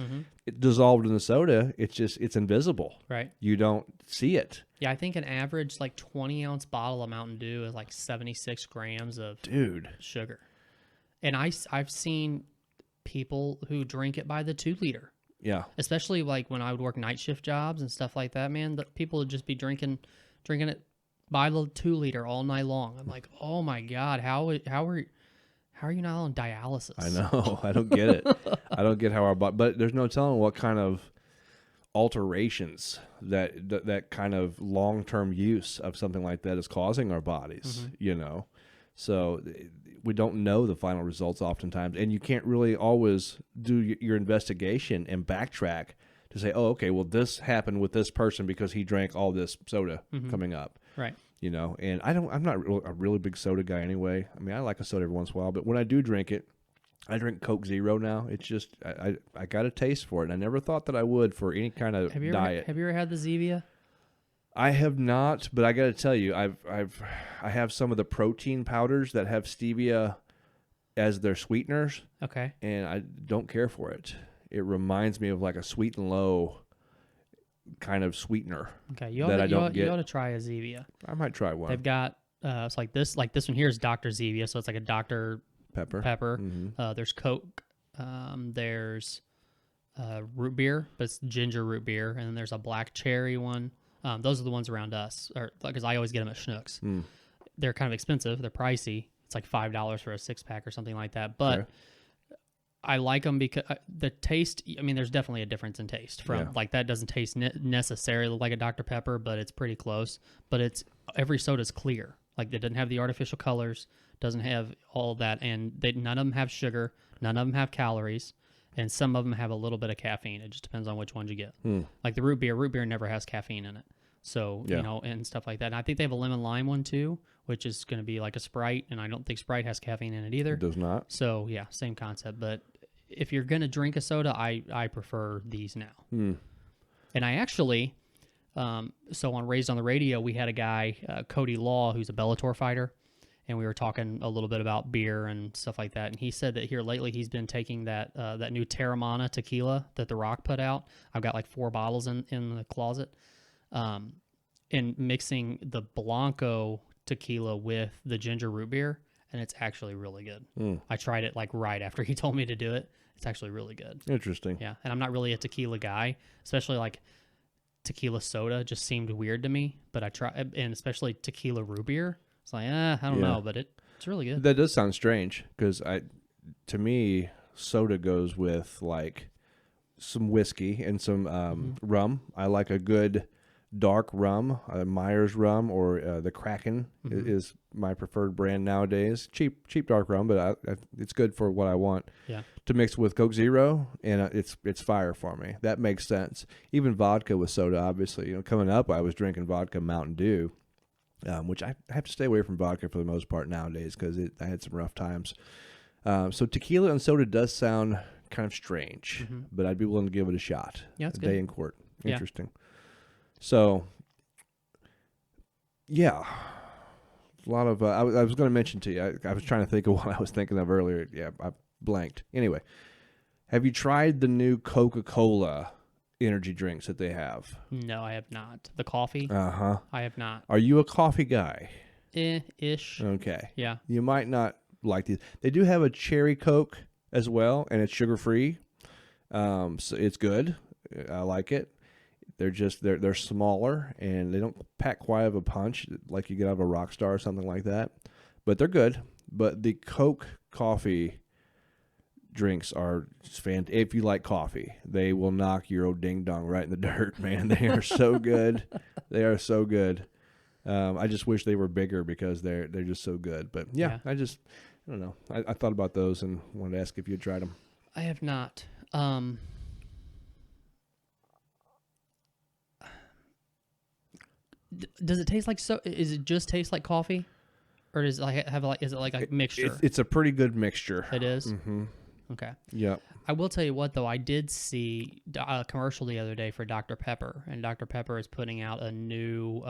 [SPEAKER 3] It dissolved in the soda. It's invisible.
[SPEAKER 2] Right.
[SPEAKER 3] You don't see it.
[SPEAKER 2] Yeah, I think an average 20-ounce bottle of Mountain Dew is like 76 grams of sugar. And I've seen people who drink it by the 2-liter.
[SPEAKER 3] Yeah.
[SPEAKER 2] Especially like when I would work night shift jobs and stuff like that, man, people would just be drinking it by the 2-liter all night long. I'm like, oh my God, how are you not on dialysis?
[SPEAKER 3] I know. I don't get it. I don't get how our body, but there's no telling what kind of alterations that kind of long-term use of something like that is causing our bodies, So we don't know the final results oftentimes, and you can't really always do your investigation and backtrack to say, oh, okay, well, this happened with this person because he drank all this soda coming up.
[SPEAKER 2] Right.
[SPEAKER 3] You know, and I'm not a really big soda guy anyway. I mean, I like a soda every once in a while, but when I do drink it, I drink Coke Zero now. It's just, I got a taste for it. And I never thought that I would for any kind of diet.
[SPEAKER 2] Have you ever had the Zevia?
[SPEAKER 3] I have not, but I got to tell you, I have some of the protein powders that have stevia as their sweeteners.
[SPEAKER 2] Okay.
[SPEAKER 3] And I don't care for it. It reminds me of like a Sweet and Low kind of sweetener.
[SPEAKER 2] Okay. You
[SPEAKER 3] that
[SPEAKER 2] ought to try a Zevia.
[SPEAKER 3] I might try one.
[SPEAKER 2] They've got it's like this one here is Dr. Zevia, so it's like a Dr. Pepper.
[SPEAKER 3] Mm-hmm.
[SPEAKER 2] There's Coke. There's root beer, but it's ginger root beer, and then there's a black cherry one. Those are the ones around us, or because I always get them at Schnucks. They're kind of expensive. They're pricey. It's like $5 for a 6-pack or something like that. But I like them because the taste. I mean, there's definitely a difference in taste. From like that doesn't taste necessarily like a Dr. Pepper, but it's pretty close. But every soda's clear. Like it doesn't have the artificial colors, doesn't have all that, and none of them have sugar, none of them have calories, and some of them have a little bit of caffeine. It just depends on which ones you get. Like the root beer never has caffeine in it. So, you know, and stuff like that. And I think they have a lemon lime one too, which is going to be like a Sprite, and I don't think Sprite has caffeine in it either.
[SPEAKER 3] It does not.
[SPEAKER 2] So, yeah, same concept. But if you're going to drink a soda, I prefer these now. And I actually, so on Raised on the Radio, we had a guy, Cody Law, who's a Bellator fighter, and we were talking a little bit about beer and stuff like that. And he said that here lately he's been taking that new Terramana tequila that The Rock put out. I've got like 4 bottles in the closet. And mixing the Blanco tequila with the ginger root beer, and it's actually really good. I tried it like right after he told me to do it. It's actually really good.
[SPEAKER 3] Interesting.
[SPEAKER 2] Yeah, and I'm not really a tequila guy, especially like tequila soda just seemed weird to me. But I tried, and especially tequila root beer. It's like, I don't know, but it's really good.
[SPEAKER 3] That does sound strange because to me, soda goes with like some whiskey and some rum. I like a good dark rum, Myers rum, or the Kraken is my preferred brand nowadays. Cheap dark rum, but it's good for what I want.
[SPEAKER 2] Yeah.
[SPEAKER 3] To mix with Coke Zero, and it's fire for me. That makes sense. Even vodka with soda, obviously. You know, coming up, I was drinking vodka Mountain Dew, which I have to stay away from vodka for the most part nowadays because I had some rough times. So tequila and soda does sound kind of strange, but I'd be willing to give it a shot.
[SPEAKER 2] Yeah, it's
[SPEAKER 3] a
[SPEAKER 2] good.
[SPEAKER 3] Day in court.
[SPEAKER 2] Yeah.
[SPEAKER 3] Interesting. So, yeah, a lot of. I was going to mention to you. I was trying to think of what I was thinking of earlier. Yeah, I blanked. Anyway, have you tried the new Coca-Cola energy drinks that they have?
[SPEAKER 2] No, I have not. The coffee?
[SPEAKER 3] I
[SPEAKER 2] have not.
[SPEAKER 3] Are you a coffee guy?
[SPEAKER 2] Ish.
[SPEAKER 3] Okay.
[SPEAKER 2] Yeah.
[SPEAKER 3] You might not like these. They do have a cherry Coke as well, and it's sugar-free. So it's good. I like it. They're smaller, and they don't pack quite of a punch like you get out of a Rockstar or something like that. But they're good. But the Coke coffee drinks are fantastic. If you like coffee, they will knock your old ding dong right in the dirt, man. They are so good. They are so good. I just wish they were bigger because they're just so good. But yeah. I don't know. I thought about those and wanted to ask if you had tried them.
[SPEAKER 2] I have not. Does it taste like is it just taste like coffee, or does it is it like a mixture?
[SPEAKER 3] It's a pretty good mixture.
[SPEAKER 2] It is? Okay.
[SPEAKER 3] Yeah.
[SPEAKER 2] I will tell you what, though, I did see a commercial the other day for Dr. Pepper, and Dr. Pepper is putting out a new.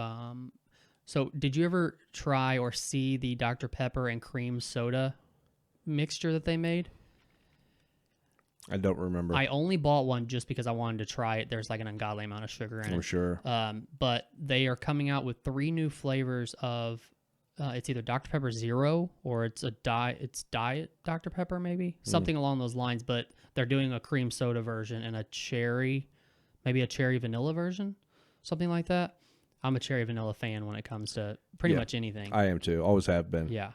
[SPEAKER 2] So, did you ever try or see the Dr. Pepper and cream soda mixture that they made?
[SPEAKER 3] I don't remember.
[SPEAKER 2] I only bought one just because I wanted to try it. There's like an ungodly amount of sugar in it.
[SPEAKER 3] For sure.
[SPEAKER 2] But they are coming out with 3 new flavors of. It's either Dr. Pepper Zero or it's Diet Dr. Pepper, maybe something along those lines. But they're doing a cream soda version and maybe a cherry vanilla version, something like that. I'm a cherry vanilla fan when it comes to pretty much anything.
[SPEAKER 3] I am too. Always have been.
[SPEAKER 2] Yeah.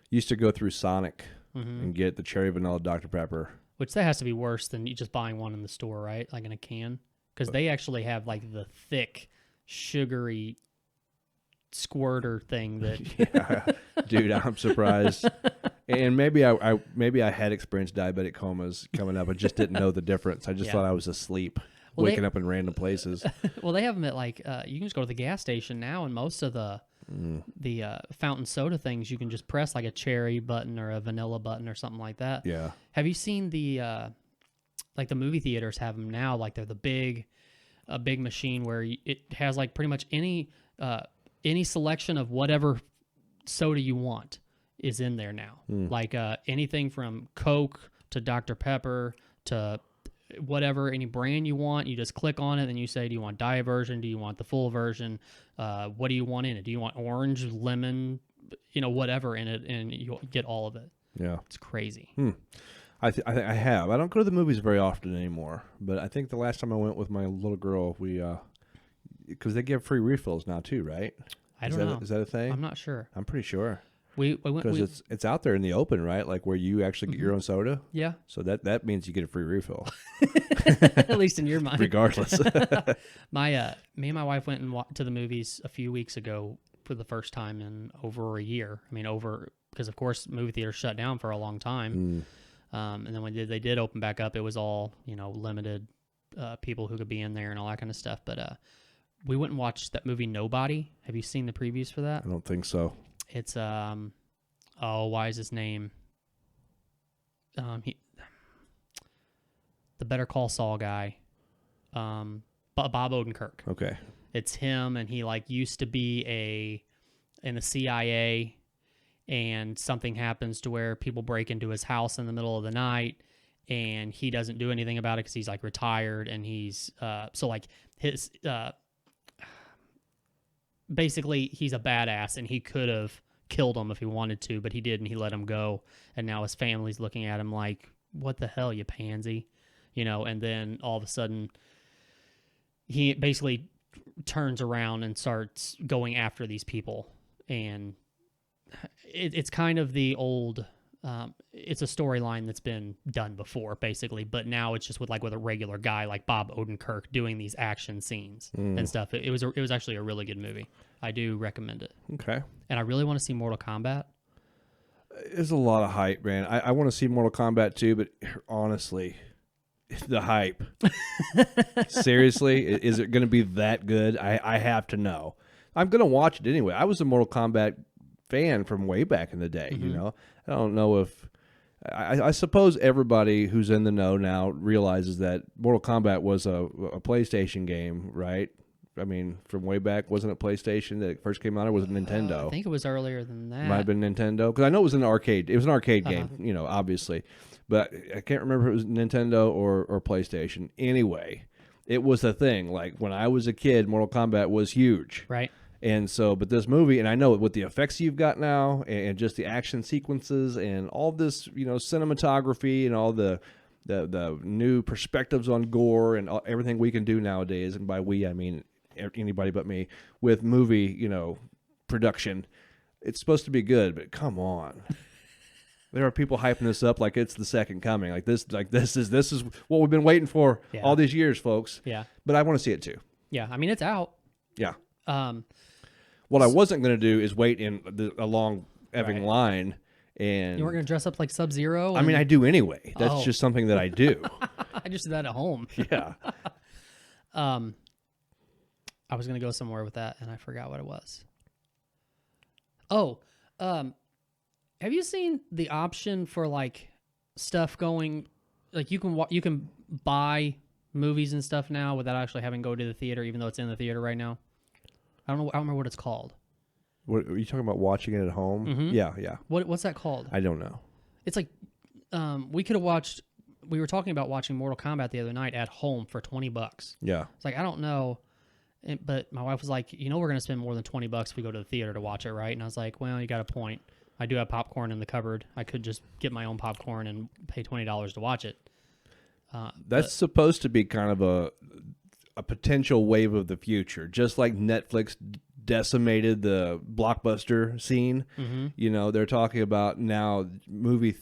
[SPEAKER 3] Used to go through Sonic and get the cherry vanilla Dr. Pepper.
[SPEAKER 2] Which that has to be worse than you just buying one in the store, right? Like in a can, because they actually have like the thick, sugary squirter thing that
[SPEAKER 3] Yeah, dude, I'm surprised. And maybe I had experienced diabetic comas coming up. I just didn't know the difference. I just
[SPEAKER 2] Yeah.
[SPEAKER 3] thought I was asleep,
[SPEAKER 2] Well,
[SPEAKER 3] waking up in random places.
[SPEAKER 2] well, they have them at like you can just go to the gas station now, and most of the fountain soda things you can just press like a cherry button or a vanilla button or something like that.
[SPEAKER 3] Yeah.
[SPEAKER 2] Have you seen the like the movie theaters have them now? Like they're a big machine where it has like pretty much any selection of whatever soda you want is in there now. Like anything from Coke to Dr. Pepper to whatever, any brand you want, you just click on it and you say, do you want diet version? Do you want the full version? What do you want in it? Do you want orange, lemon, whatever in it, and you'll get all of it.
[SPEAKER 3] Yeah.
[SPEAKER 2] It's crazy.
[SPEAKER 3] I think I have. I don't go to the movies very often anymore, but I think the last time I went with my little girl, we because they give free refills now too, right?
[SPEAKER 2] I don't know.
[SPEAKER 3] Is that a thing?
[SPEAKER 2] I'm not sure.
[SPEAKER 3] I'm pretty sure.
[SPEAKER 2] We went
[SPEAKER 3] Because it's out there in the open, right? Like where you actually get your own soda.
[SPEAKER 2] Yeah.
[SPEAKER 3] So that means you get a free refill,
[SPEAKER 2] At least in your mind.
[SPEAKER 3] regardless.
[SPEAKER 2] Me and my wife went to the movies a few weeks ago for the first time in over a year. I mean, because of course movie theaters shut down for a long time. And then when they did open back up, it was all limited people who could be in there and all that kind of stuff. But we went and watched that movie Nobody. Have you seen the previews for that?
[SPEAKER 3] I don't think so.
[SPEAKER 2] It's why is his name? The Better Call Saul guy, Bob Odenkirk.
[SPEAKER 3] Okay.
[SPEAKER 2] It's him, and he used to be in the CIA, and something happens to where people break into his house in the middle of the night, and he doesn't do anything about it because he's retired, and he's his basically he's a badass, and he could have killed him if he wanted to, but he didn't. He let him go, and now his family's looking at him like, what the hell, you pansy? And then all of a sudden he basically turns around and starts going after these people, and it's kind of the old it's a storyline that's been done before, basically, but now it's just with a regular guy like Bob Odenkirk doing these action scenes and stuff. It was actually a really good movie. I do recommend it.
[SPEAKER 3] Okay.
[SPEAKER 2] And I really want to see Mortal Kombat.
[SPEAKER 3] There's a lot of hype, man. I want to see Mortal Kombat too, but honestly, the hype. Seriously, is it going to be that good? I have to know. I'm going to watch it anyway. I was a Mortal Kombat fan from way back in the day, I don't know if I suppose everybody who's in the know now realizes that Mortal Kombat was a PlayStation game, right? I mean, from way back, wasn't it PlayStation that it first came out, or was it Nintendo?
[SPEAKER 2] I think it was earlier than that.
[SPEAKER 3] Might have been Nintendo, because I know it was an arcade. It was an arcade game, obviously, but I can't remember if it was Nintendo or PlayStation. Anyway, it was a thing. Like when I was a kid, Mortal Kombat was huge,
[SPEAKER 2] right?
[SPEAKER 3] And so, but this movie, and I know with the effects you've got now, and just the action sequences, and all this, cinematography, and all the new perspectives on gore, and everything we can do nowadays, and by we I mean anybody but me, with movie, production, it's supposed to be good, but come on. There are people hyping this up like it's the second coming. This is what we've been waiting for all these years, folks.
[SPEAKER 2] Yeah.
[SPEAKER 3] But I want to see it too.
[SPEAKER 2] Yeah, I mean, it's out.
[SPEAKER 3] Yeah. What I wasn't going to do is wait in a long effing line. And
[SPEAKER 2] you weren't going to dress up like Sub-Zero?
[SPEAKER 3] I mean, I do anyway. That's just something that I do.
[SPEAKER 2] I just did that at home.
[SPEAKER 3] Yeah.
[SPEAKER 2] I was going to go somewhere with that, and I forgot what it was. Oh, have you seen the option for stuff going? You can buy movies and stuff now without actually having to go to the theater, even though it's in the theater right now. I don't remember what it's called.
[SPEAKER 3] What are you talking about? Watching it at home?
[SPEAKER 2] Mm-hmm.
[SPEAKER 3] Yeah.
[SPEAKER 2] What's that called?
[SPEAKER 3] I don't know.
[SPEAKER 2] It's we could have watched. We were talking about watching Mortal Kombat the other night at home for $20.
[SPEAKER 3] Yeah.
[SPEAKER 2] It's I don't know, but my wife was like, we're going to spend more than $20 if we go to the theater to watch it, right? And I was like, well, you got a point. I do have popcorn in the cupboard. I could just get my own popcorn and pay $20 to watch it.
[SPEAKER 3] That's supposed to be kind of a potential wave of the future, just like Netflix decimated the blockbuster scene. Mm-hmm. They're talking about now movie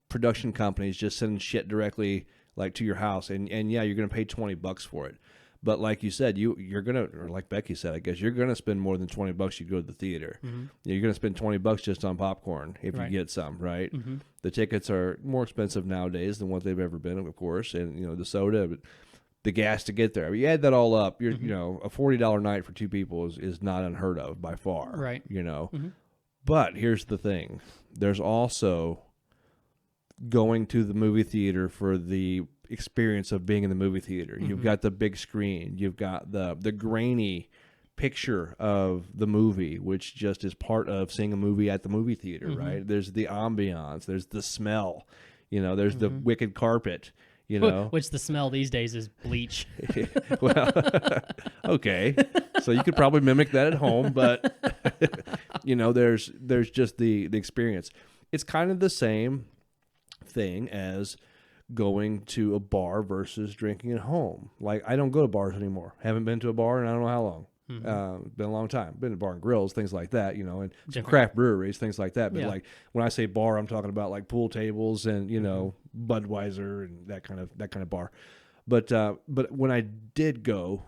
[SPEAKER 3] production companies just sending shit directly to your house, and yeah, you're going to pay $20 for it. But like you said, you're gonna, or like Becky said, I guess you're gonna spend more than $20. You go to the theater. You're gonna spend $20 just on popcorn if you get some, right? The tickets are more expensive nowadays than what they've ever been, of course, and the soda, but the gas to get there. I mean, you add that all up, you're a $40 night for two people is not unheard of by far,
[SPEAKER 2] Right.
[SPEAKER 3] But here's the thing: there's also going to the movie theater for the experience of being in the movie theater. You've got the big screen, you've got the grainy picture of the movie, which just is part of seeing a movie at the movie theater, right? There's the ambiance, there's the smell, there's the wicked carpet,
[SPEAKER 2] Which the smell these days is bleach.
[SPEAKER 3] Well, okay, so you could probably mimic that at home, but there's just the experience. It's kind of the same thing as going to a bar versus drinking at home. Like, I don't go to bars anymore. Haven't been to a bar in I don't know how long. Been a long time. Been to bar and grills, things like that, and some craft breweries, things like that. But like when I say bar, I'm talking about like pool tables and Budweiser and that kind of bar. But when I did go,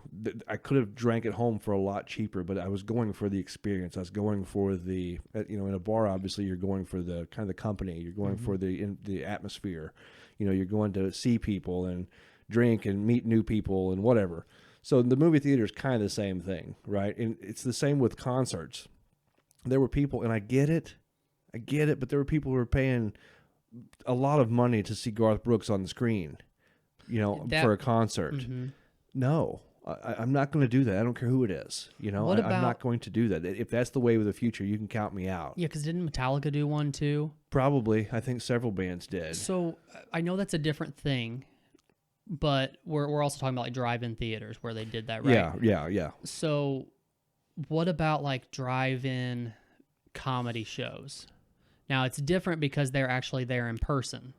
[SPEAKER 3] I could have drank at home for a lot cheaper. But I was going for the experience. I was going for the in a bar, obviously you're going for the kind of the company. You're going for the atmosphere. You're going to see people and drink and meet new people and whatever. So the movie theater is kind of the same thing, right? And it's the same with concerts. There were people, and I get it, but there were people who were paying a lot of money to see Garth Brooks on the screen, for a concert. No, I'm not going to do that. I don't care who it is. I'm not going to do that. If that's the way of the future, you can count me out.
[SPEAKER 2] Yeah, because didn't Metallica do one too?
[SPEAKER 3] Probably. I think several bands did.
[SPEAKER 2] So I know that's a different thing. But we're also talking about like drive-in theaters where they did that, right?
[SPEAKER 3] Yeah.
[SPEAKER 2] So what about like drive-in comedy shows? Now it's different because they're actually there in person,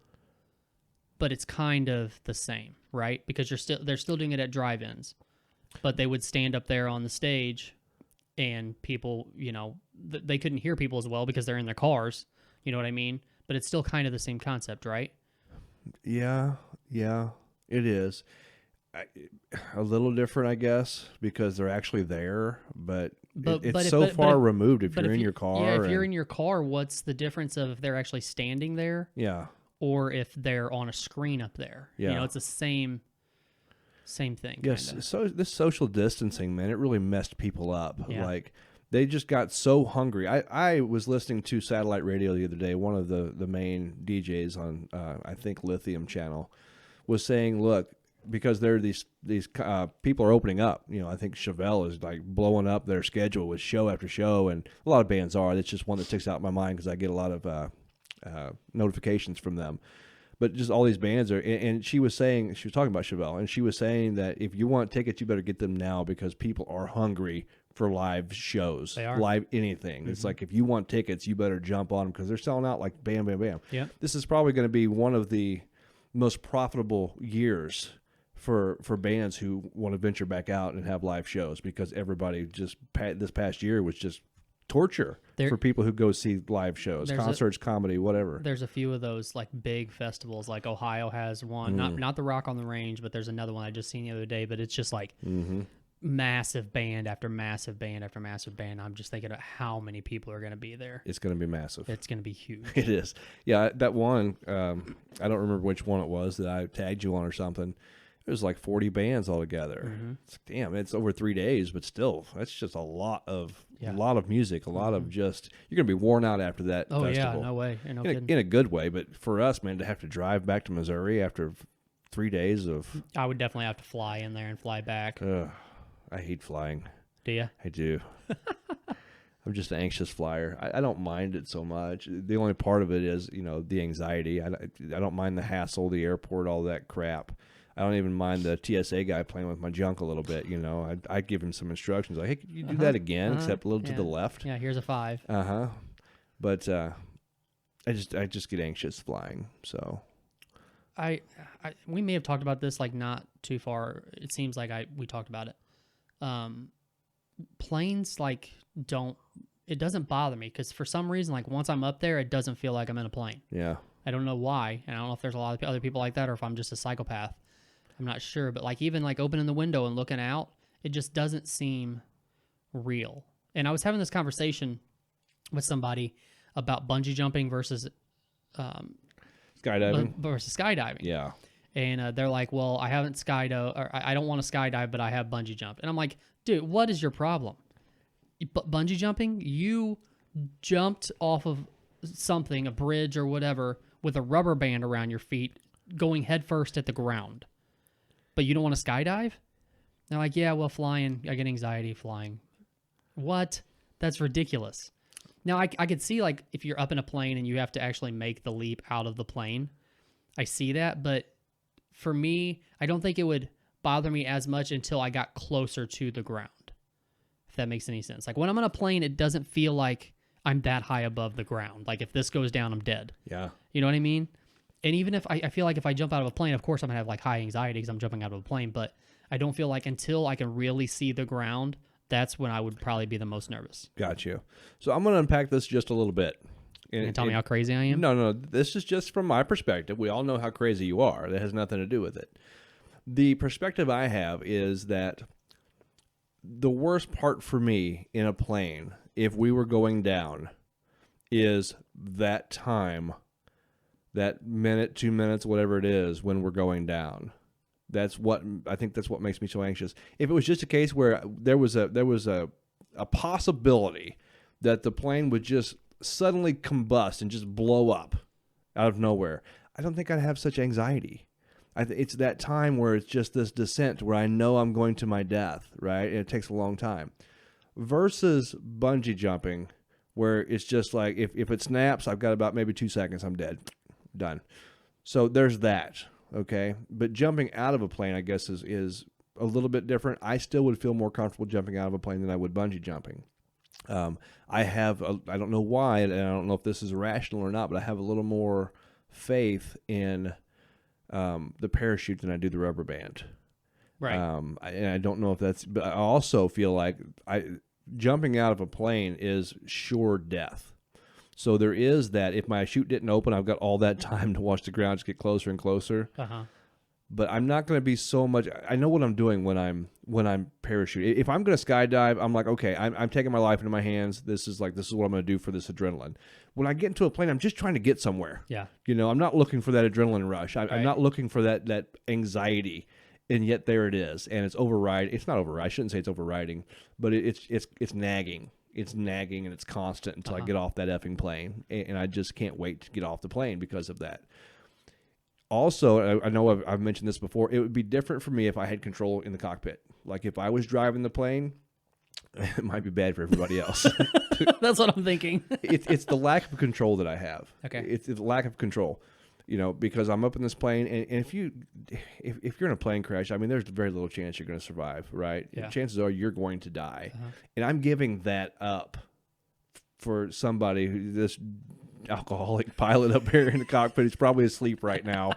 [SPEAKER 2] but it's kind of the same, right? Because they're still doing it at drive-ins, but they would stand up there on the stage, and people, they couldn't hear people as well because they're in their cars. You know what I mean? But it's still kind of the same concept, right?
[SPEAKER 3] Yeah. It is a little different, I guess, because they're actually there, but it's so far removed if you're in your car.
[SPEAKER 2] Yeah, if you're in your car, what's the difference of if they're actually standing there?
[SPEAKER 3] Yeah.
[SPEAKER 2] Or if they're on a screen up there?
[SPEAKER 3] Yeah.
[SPEAKER 2] It's the same thing.
[SPEAKER 3] Yes.
[SPEAKER 2] Kinda.
[SPEAKER 3] So this social distancing, man, it really messed people up.
[SPEAKER 2] Yeah.
[SPEAKER 3] Like, they just got so hungry. I was listening to satellite radio the other day. One of the main DJs on, I think, Lithium Channel was saying, look, because there are these people are opening up. I think Chevelle is like blowing up their schedule with show after show, and a lot of bands are. That's just one that sticks out in my mind because I get a lot of notifications from them. But just all these bands are, and she was talking about Chevelle, and she was saying that if you want tickets, you better get them now because people are hungry for live shows,
[SPEAKER 2] They are.
[SPEAKER 3] live anything. It's like, if you want tickets, you better jump on them because they're selling out like bam, bam, bam.
[SPEAKER 2] Yeah.
[SPEAKER 3] This is probably going to be one of the most profitable years for bands who want to venture back out and have live shows, because everybody this past year was just torture for people who go see live shows, concerts, comedy, whatever.
[SPEAKER 2] There's a few of those like big festivals, like Ohio has one, not the Rock on the Range, but there's another one I just seen the other day, but it's just like massive band after massive band after massive band. I'm just thinking about how many people are going to be there.
[SPEAKER 3] It's going to be massive.
[SPEAKER 2] It's going to be huge.
[SPEAKER 3] It is. Yeah, that one, I don't remember which one it was that I tagged you on or something. It was like 40 bands altogether. Damn, it's over 3 days, but still, that's just a lot of music, a lot of just, you're going to be worn out after that festival.
[SPEAKER 2] Yeah, no way.
[SPEAKER 3] In a good way, but for us, man, to have to drive back to Missouri after 3 days of...
[SPEAKER 2] I would definitely have to fly in there and fly back.
[SPEAKER 3] I hate flying.
[SPEAKER 2] Do you?
[SPEAKER 3] I do. I'm just an anxious flyer. I don't mind it so much. The only part of it is, the anxiety. I don't mind the hassle, the airport, all that crap. I don't even mind the TSA guy playing with my junk a little bit. I'd give him some instructions like, hey, could you do that again, except a little to the left?
[SPEAKER 2] Yeah, here's a 5.
[SPEAKER 3] But I just get anxious flying. So
[SPEAKER 2] we may have talked about this like not too far. It seems like we talked about it. Planes like it doesn't bother me because for some reason, like once I'm up there, it doesn't feel like I'm in a plane.
[SPEAKER 3] Yeah.
[SPEAKER 2] I don't know why, and I don't know if there's a lot of other people like that or if I'm just a psychopath. I'm not sure, but like even like opening the window and looking out, it just doesn't seem real. And I was having this conversation with somebody about bungee jumping versus skydiving.
[SPEAKER 3] Yeah.
[SPEAKER 2] And they're like, well, I haven't skydived, or I don't want to skydive, but I have bungee jump. And I'm like, dude, what is your problem? Bungee jumping, you jumped off of something, a bridge or whatever, with a rubber band around your feet, going headfirst at the ground. But you don't want to skydive? They're like, yeah, well, flying, I get anxiety flying. What? That's ridiculous. Now, I could see, like, if you're up in a plane and you have to actually make the leap out of the plane, I see that. But for me, I don't think it would bother me as much until I got closer to the ground, if that makes any sense. Like, when I'm on a plane, it doesn't feel like I'm that high above the ground. Like, if this goes down, I'm dead.
[SPEAKER 3] Yeah.
[SPEAKER 2] You know what I mean? And even if I feel like if I jump out of a plane, of course I'm going to have, like, high anxiety because I'm jumping out of a plane. But I don't feel like until I can really see the ground, that's when I would probably be the most nervous.
[SPEAKER 3] Got you. So I'm going to unpack this just a little bit.
[SPEAKER 2] Can you tell me how crazy I am?
[SPEAKER 3] No. This is just from my perspective. We all know how crazy you are. That has nothing to do with it. The perspective I have is that the worst part for me in a plane, if we were going down, is that time, that minute, 2 minutes, whatever it is, when we're going down. That's what makes me so anxious. If it was just a case where there was a possibility that the plane would just suddenly combust and just blow up out of nowhere, I don't think I'd have such anxiety. It's that time where it's just this descent where I know I'm going to my death, right? And it takes a long time. Versus bungee jumping, where it's just like if it snaps, I've got about maybe 2 seconds, I'm dead. Done. So there's that, okay? But jumping out of a plane, I guess, is a little bit different. I still would feel more comfortable jumping out of a plane than I would bungee jumping. I don't know why, and I don't know if this is rational or not, but I have a little more faith in the parachute than I do the rubber band.
[SPEAKER 2] Right.
[SPEAKER 3] And I don't know if that's, but I also feel like jumping out of a plane is sure death. So there is that. If my chute didn't open, I've got all that time to watch the ground just get closer and closer.
[SPEAKER 2] Uh-huh.
[SPEAKER 3] But I'm not going to be so much. I know what I'm doing when I'm parachuting. If I'm going to skydive, I'm like, okay, I'm taking my life into my hands. This is what I'm going to do for this adrenaline. When I get into a plane, I'm just trying to get somewhere.
[SPEAKER 2] Yeah.
[SPEAKER 3] I'm not looking for that adrenaline rush.
[SPEAKER 2] Right.
[SPEAKER 3] I'm not looking for that anxiety. And yet there it is, and it's override. It's not override. I shouldn't say it's overriding, but it's nagging. It's nagging and it's constant until I get off that effing plane, and I just can't wait to get off the plane because of that. Also, I know I've mentioned this before. It would be different for me if I had control in the cockpit. Like if I was driving the plane, it might be bad for everybody else.
[SPEAKER 2] That's what I'm thinking.
[SPEAKER 3] It's the lack of control that I have.
[SPEAKER 2] Okay.
[SPEAKER 3] It's the lack of control. Because I'm up in this plane, and if you're in a plane crash, I mean, there's very little chance you're going to survive, right?
[SPEAKER 2] Yeah.
[SPEAKER 3] Chances are you're going to die, and I'm giving that up for somebody this alcoholic pilot up here in the cockpit who's probably asleep right now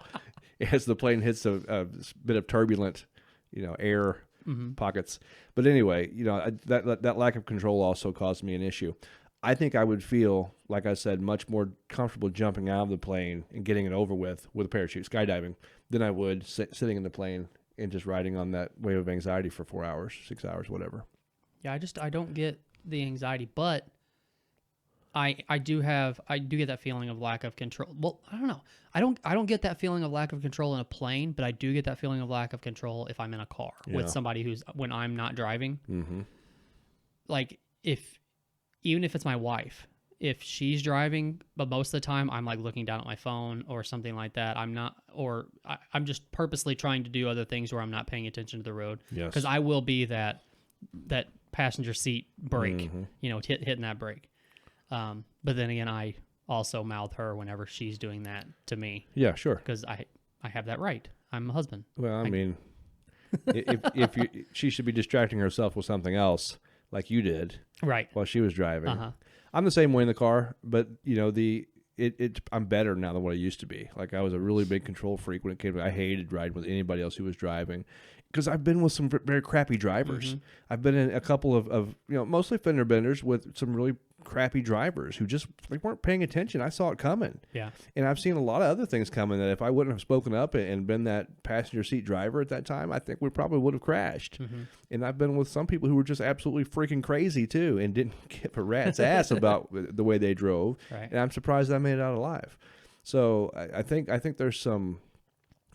[SPEAKER 3] as the plane hits a bit of turbulent, air pockets. But anyway, that lack of control also caused me an issue. I think I would feel, like I said, much more comfortable jumping out of the plane and getting it over with a parachute, skydiving, than I would sitting in the plane and just riding on that wave of anxiety for 4 hours, 6 hours, whatever.
[SPEAKER 2] Yeah, I don't get the anxiety, but I do get that feeling of lack of control. Well, I don't know. I don't get that feeling of lack of control in a plane, but I do get that feeling of lack of control if I'm in a car with somebody when I'm not driving. Mm-hmm. Like even if it's my wife, if she's driving, but most of the time I'm like looking down at my phone or something like that. I'm I'm just purposely trying to do other things where I'm not paying attention to the road.
[SPEAKER 3] Yes.
[SPEAKER 2] Because I will be that passenger seat brake, hitting that brake. But then again, I also mouth her whenever she's doing that to me.
[SPEAKER 3] Yeah, sure.
[SPEAKER 2] Because I have that right. I'm a husband.
[SPEAKER 3] Well, I mean, if she should be distracting herself with something else, like you did,
[SPEAKER 2] right,
[SPEAKER 3] while she was driving. I'm the same way in the car, but I'm better now than what I used to be. Like I was a really big control freak when it came to. I hated riding with anybody else who was driving because I've been with some very crappy drivers. I've been in a couple of mostly fender benders with some really crappy drivers who just weren't paying attention. I saw it coming.
[SPEAKER 2] Yeah.
[SPEAKER 3] And I've seen a lot of other things coming that if I wouldn't have spoken up and been that passenger seat driver at that time, I think we probably would have crashed.
[SPEAKER 2] Mm-hmm.
[SPEAKER 3] And I've been with some people who were just absolutely freaking crazy too and didn't give a rat's ass about the way they drove.
[SPEAKER 2] Right.
[SPEAKER 3] And I'm surprised I made it out alive. So I think there's some,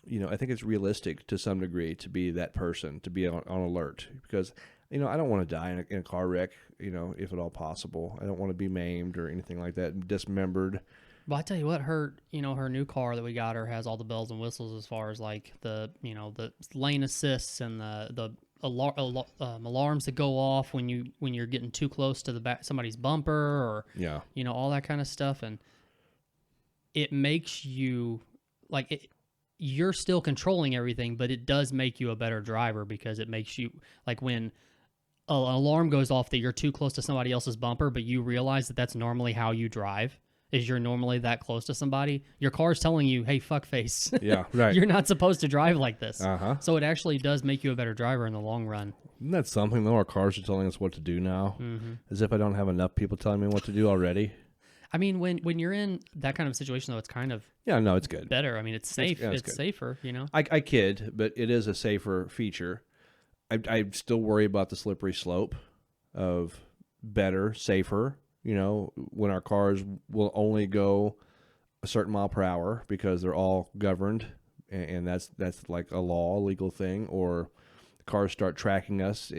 [SPEAKER 3] I think it's realistic to some degree to be that person, to be on alert, because I don't want to die in a car wreck, if at all possible. I don't want to be maimed or anything like that, dismembered.
[SPEAKER 2] Well, I tell you what, her new car that we got her has all the bells and whistles as far as like the lane assists and the alarms that go off when you're getting too close to the back somebody's bumper or all that kind of stuff, and it makes you you're still controlling everything, but it does make you a better driver because it makes you when an alarm goes off that you're too close to somebody else's bumper, but you realize that that's normally how you drive, is you're normally that close to somebody. Your car's telling you, hey, fuckface.
[SPEAKER 3] Yeah, right.
[SPEAKER 2] You're not supposed to drive like this.
[SPEAKER 3] Uh-huh.
[SPEAKER 2] So it actually does make you a better driver in the long run.
[SPEAKER 3] Isn't that something, though? Our cars are telling us what to do now.
[SPEAKER 2] Mm-hmm.
[SPEAKER 3] As if I don't have enough people telling me what to do already.
[SPEAKER 2] I mean, when you're in that kind of situation, though, it's kind of
[SPEAKER 3] it's good.
[SPEAKER 2] better. I mean, it's safe. It's
[SPEAKER 3] good.
[SPEAKER 2] safer,
[SPEAKER 3] I kid, but it is a safer feature. I still worry about the slippery slope of better, safer, when our cars will only go a certain mile per hour because they're all governed, and that's like a legal thing, or the cars start tracking us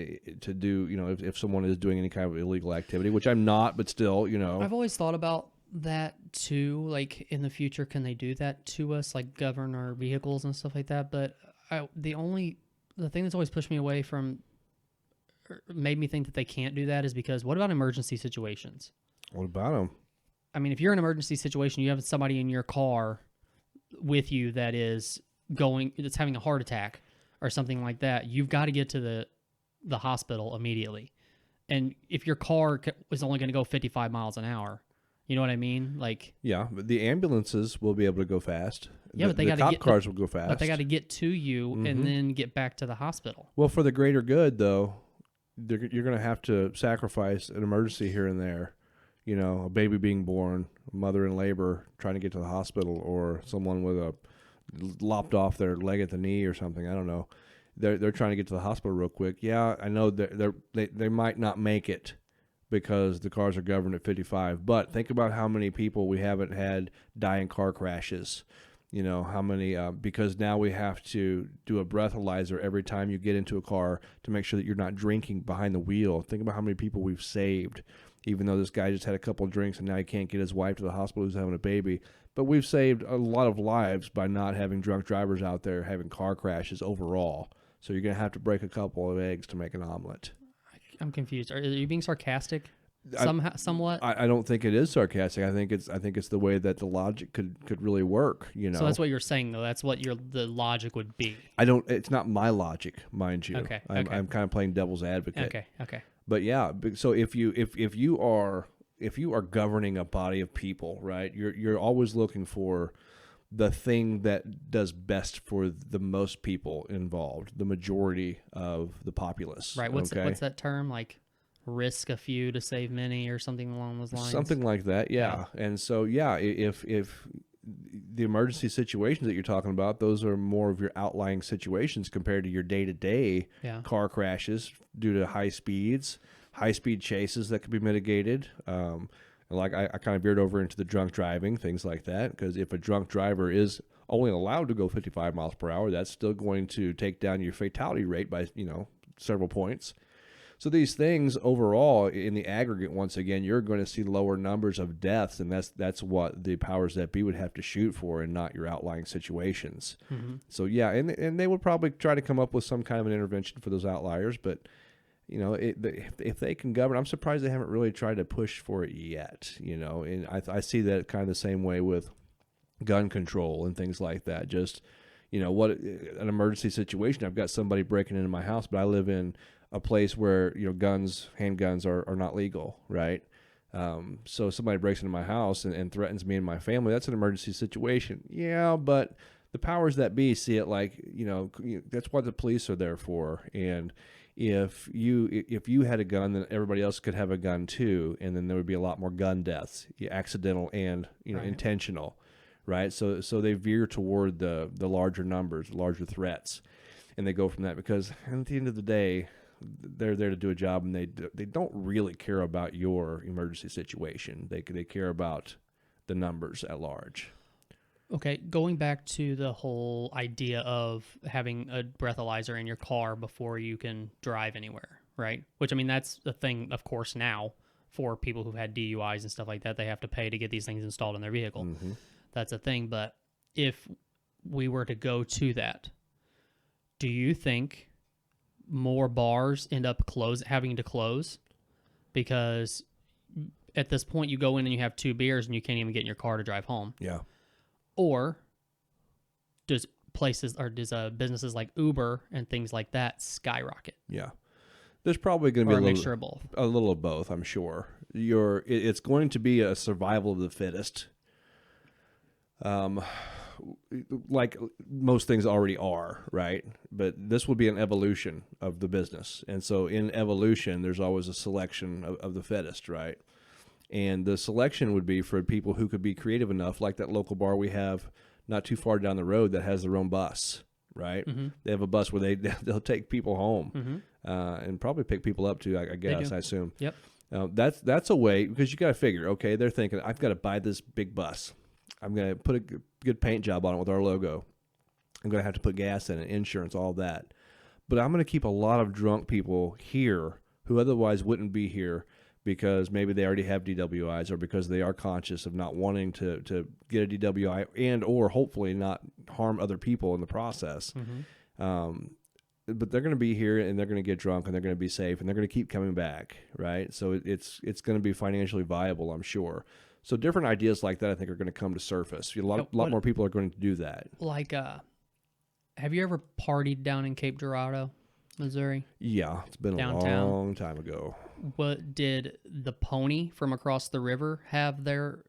[SPEAKER 3] to do, if someone is doing any kind of illegal activity, which I'm not, but still,
[SPEAKER 2] I've always thought about that too. Like in the future, can they do that to us, like govern our vehicles and stuff like that? But the thing that's always pushed me away from, or made me think that they can't do that, is because what about emergency situations?
[SPEAKER 3] What about them?
[SPEAKER 2] I mean, if you're in an emergency situation, you have somebody in your car with you that's having a heart attack or something like that, you've got to get to the hospital immediately. And if your car is only going to go 55 miles an hour, you know what I mean?
[SPEAKER 3] Yeah, but the ambulances will be able to go fast.
[SPEAKER 2] Yeah, but they
[SPEAKER 3] the
[SPEAKER 2] got to
[SPEAKER 3] cop
[SPEAKER 2] get
[SPEAKER 3] cars will go fast.
[SPEAKER 2] But they got to get to you and then get back to the hospital.
[SPEAKER 3] Well, for the greater good, though, you're going to have to sacrifice an emergency here and there. A baby being born, a mother in labor trying to get to the hospital, or someone with a lopped off their leg at the knee or something. I don't know. They're trying to get to the hospital real quick. Yeah, I know they might not make it because the cars are governed at 55. But think about how many people we haven't had die in car crashes. How many, because now we have to do a breathalyzer every time you get into a car to make sure that you're not drinking behind the wheel. Think about how many people we've saved, even though this guy just had a couple of drinks and now he can't get his wife to the hospital who's having a baby. But we've saved a lot of lives by not having drunk drivers out there having car crashes overall. So you're going to have to break a couple of eggs to make an omelet.
[SPEAKER 2] I'm confused. Are you being sarcastic? Somewhat.
[SPEAKER 3] I don't think it is sarcastic. I think it's the way that the logic could really work.
[SPEAKER 2] So that's what you're saying, though. That's what the logic would be.
[SPEAKER 3] It's not my logic, mind you.
[SPEAKER 2] Okay.
[SPEAKER 3] I'm kind of playing devil's advocate.
[SPEAKER 2] Okay.
[SPEAKER 3] But yeah, so if you are governing a body of people, right? You're always looking for the thing that does best for the most people involved, the majority of the populace.
[SPEAKER 2] Right. What's that term? Like risk a few to save many, or something along those lines.
[SPEAKER 3] Something like that. Yeah. And so if the emergency situations that you're talking about, those are more of your outlying situations compared to your day-to-day car crashes due to high speed chases that could be mitigated. I kind of veered over into the drunk driving, things like that, because if a drunk driver is only allowed to go 55 miles per hour, that's still going to take down your fatality rate by, several points. So these things overall, in the aggregate, once again, you're going to see lower numbers of deaths, and that's what the powers that be would have to shoot for, and not your outlying situations. Mm-hmm. So yeah, and they would probably try to come up with some kind of an intervention for those outliers, but if they can govern, I'm surprised they haven't really tried to push for it yet. And I see that kind of the same way with gun control and things like that. Just what an emergency situation. I've got somebody breaking into my house, but I live in a place where handguns are not legal, right? So somebody breaks into my house and threatens me and my family. That's an emergency situation. Yeah, but the powers that be see it like that's what the police are there for. And if you had a gun, then everybody else could have a gun too, and then there would be a lot more gun deaths, accidental and
[SPEAKER 2] Right.
[SPEAKER 3] intentional, right? So they veer toward the larger numbers, larger threats, and they go from that because at the end of the day, they're there to do a job, and they don't really care about your emergency situation. They care about the numbers at large.
[SPEAKER 2] Okay, going back to the whole idea of having a breathalyzer in your car before you can drive anywhere, right? Which, I mean, that's the thing, of course, now for people who've had DUIs and stuff like that. They have to pay to get these things installed in their vehicle.
[SPEAKER 3] Mm-hmm.
[SPEAKER 2] That's a thing. But if we were to go to that, do you think more bars end up having to close? Because at this point, you go in and you have 2 beers and you can't even get in your car to drive home.
[SPEAKER 3] Yeah.
[SPEAKER 2] Or does businesses like Uber and things like that skyrocket?
[SPEAKER 3] Yeah. There's probably going to be
[SPEAKER 2] Or a mixture of both.
[SPEAKER 3] A little of both, I'm sure. It's going to be a survival of the fittest. Like most things already are, right? But this will be an evolution of the business. And so in evolution, there's always a selection of the fittest, right? And the selection would be for people who could be creative enough, like that local bar we have not too far down the road that has their own bus, right?
[SPEAKER 2] Mm-hmm.
[SPEAKER 3] They have a bus where they'll take people home and probably pick people up too, I guess, I assume.
[SPEAKER 2] Yep.
[SPEAKER 3] That's a way, because you got to figure, okay, they're thinking, I've got to buy this big bus. I'm going to put a good paint job on it with our logo. I'm going to have to put gas in it, insurance, all that. But I'm going to keep a lot of drunk people here who otherwise wouldn't be here because maybe they already have DWIs or because they are conscious of not wanting to get a DWI and or hopefully not harm other people in the process.
[SPEAKER 2] Mm-hmm.
[SPEAKER 3] But they're going to be here and they're going to get drunk and they're going to be safe and they're going to keep coming back, right? So it's going to be financially viable, I'm sure. So different ideas like that, I think, are going to come to surface. A lot more people are going to do that.
[SPEAKER 2] Like, have you ever partied down in Cape Girardeau, Missouri?
[SPEAKER 3] Yeah, it's been
[SPEAKER 2] Downtown?
[SPEAKER 3] a long time ago.
[SPEAKER 2] What did the Pony from across the river have their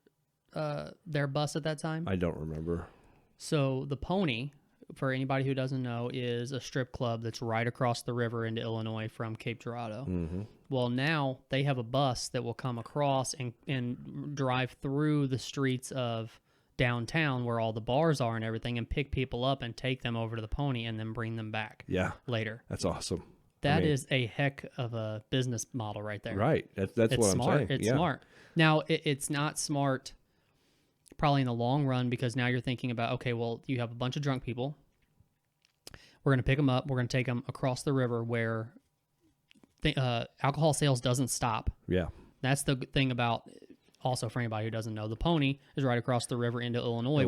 [SPEAKER 2] bus at that time?
[SPEAKER 3] I don't remember.
[SPEAKER 2] So the Pony, for anybody who doesn't know, is a strip club that's right across the river into Illinois from Cape Girardeau.
[SPEAKER 3] Mm-hmm.
[SPEAKER 2] Well, now they have a bus that will come across and drive through the streets of downtown where all the bars are and everything and pick people up and take them over to the Pony and then bring them back later.
[SPEAKER 3] That's awesome.
[SPEAKER 2] That is a heck of a business model right there.
[SPEAKER 3] Right. That's what I'm saying.
[SPEAKER 2] It's smart. Now, it's not smart probably in the long run because now you're thinking about, okay, well, you have a bunch of drunk people. We're going to pick them up. We're going to take them across the river where alcohol sales doesn't stop.
[SPEAKER 3] Yeah.
[SPEAKER 2] That's the thing about, also for anybody who doesn't know, the Pony is right across the river into Illinois.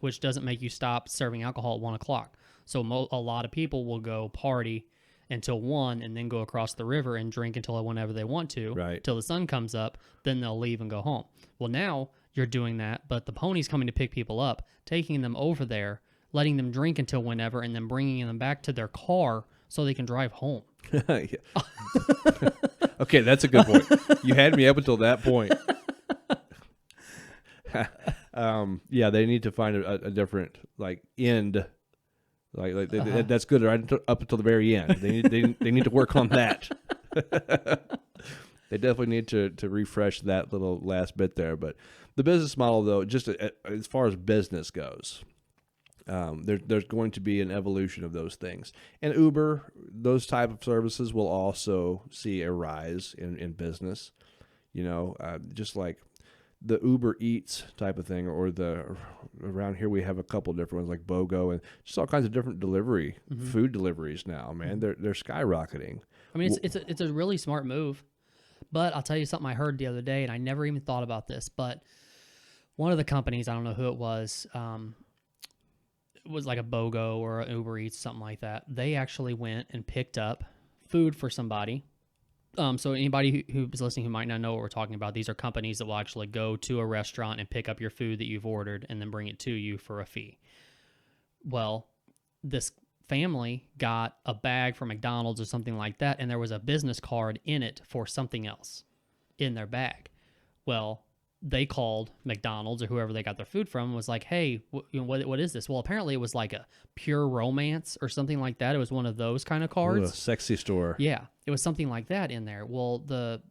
[SPEAKER 2] Which doesn't make you stop serving alcohol at 1 o'clock. So a lot of people will go party until 1 and then go across the river and drink until whenever they want to,
[SPEAKER 3] right,
[SPEAKER 2] till the sun comes up. Then they'll leave and go home. Well, now you're doing that, but the Pony's coming to pick people up, taking them over there, letting them drink until whenever, and then bringing them back to their car so they can drive home.
[SPEAKER 3] Okay, that's a good point. You had me up until that point. Yeah, they need to find a different end. That's good right up until the very end. They need to work on that. They definitely need to refresh that little last bit there. But the business model, though, just as far as business goes, there's going to be an evolution of those things. And Uber, those type of services will also see a rise in business. Just like the Uber Eats type of thing, or around here we have a couple different ones like BOGO and just all kinds of different food deliveries now. Man, they're skyrocketing.
[SPEAKER 2] I mean, it's a really smart move. But I'll tell you something I heard the other day, and I never even thought about this. But one of the companies, I don't know who it was like a BOGO or an Uber Eats, something like that. They actually went and picked up food for somebody. So anybody who's listening who might not know what we're talking about, these are companies that will actually go to a restaurant and pick up your food that you've ordered and then bring it to you for a fee. Well, this family got a bag from McDonald's or something like that, and there was a business card in it for something else in their bag. Well, they called McDonald's or whoever they got their food from and was like, hey, what is this? Well, apparently it was like a Pure Romance or something like that. It was one of those kind of cards.
[SPEAKER 3] Ooh, sexy store.
[SPEAKER 2] Yeah, it was something like that in there. Well, the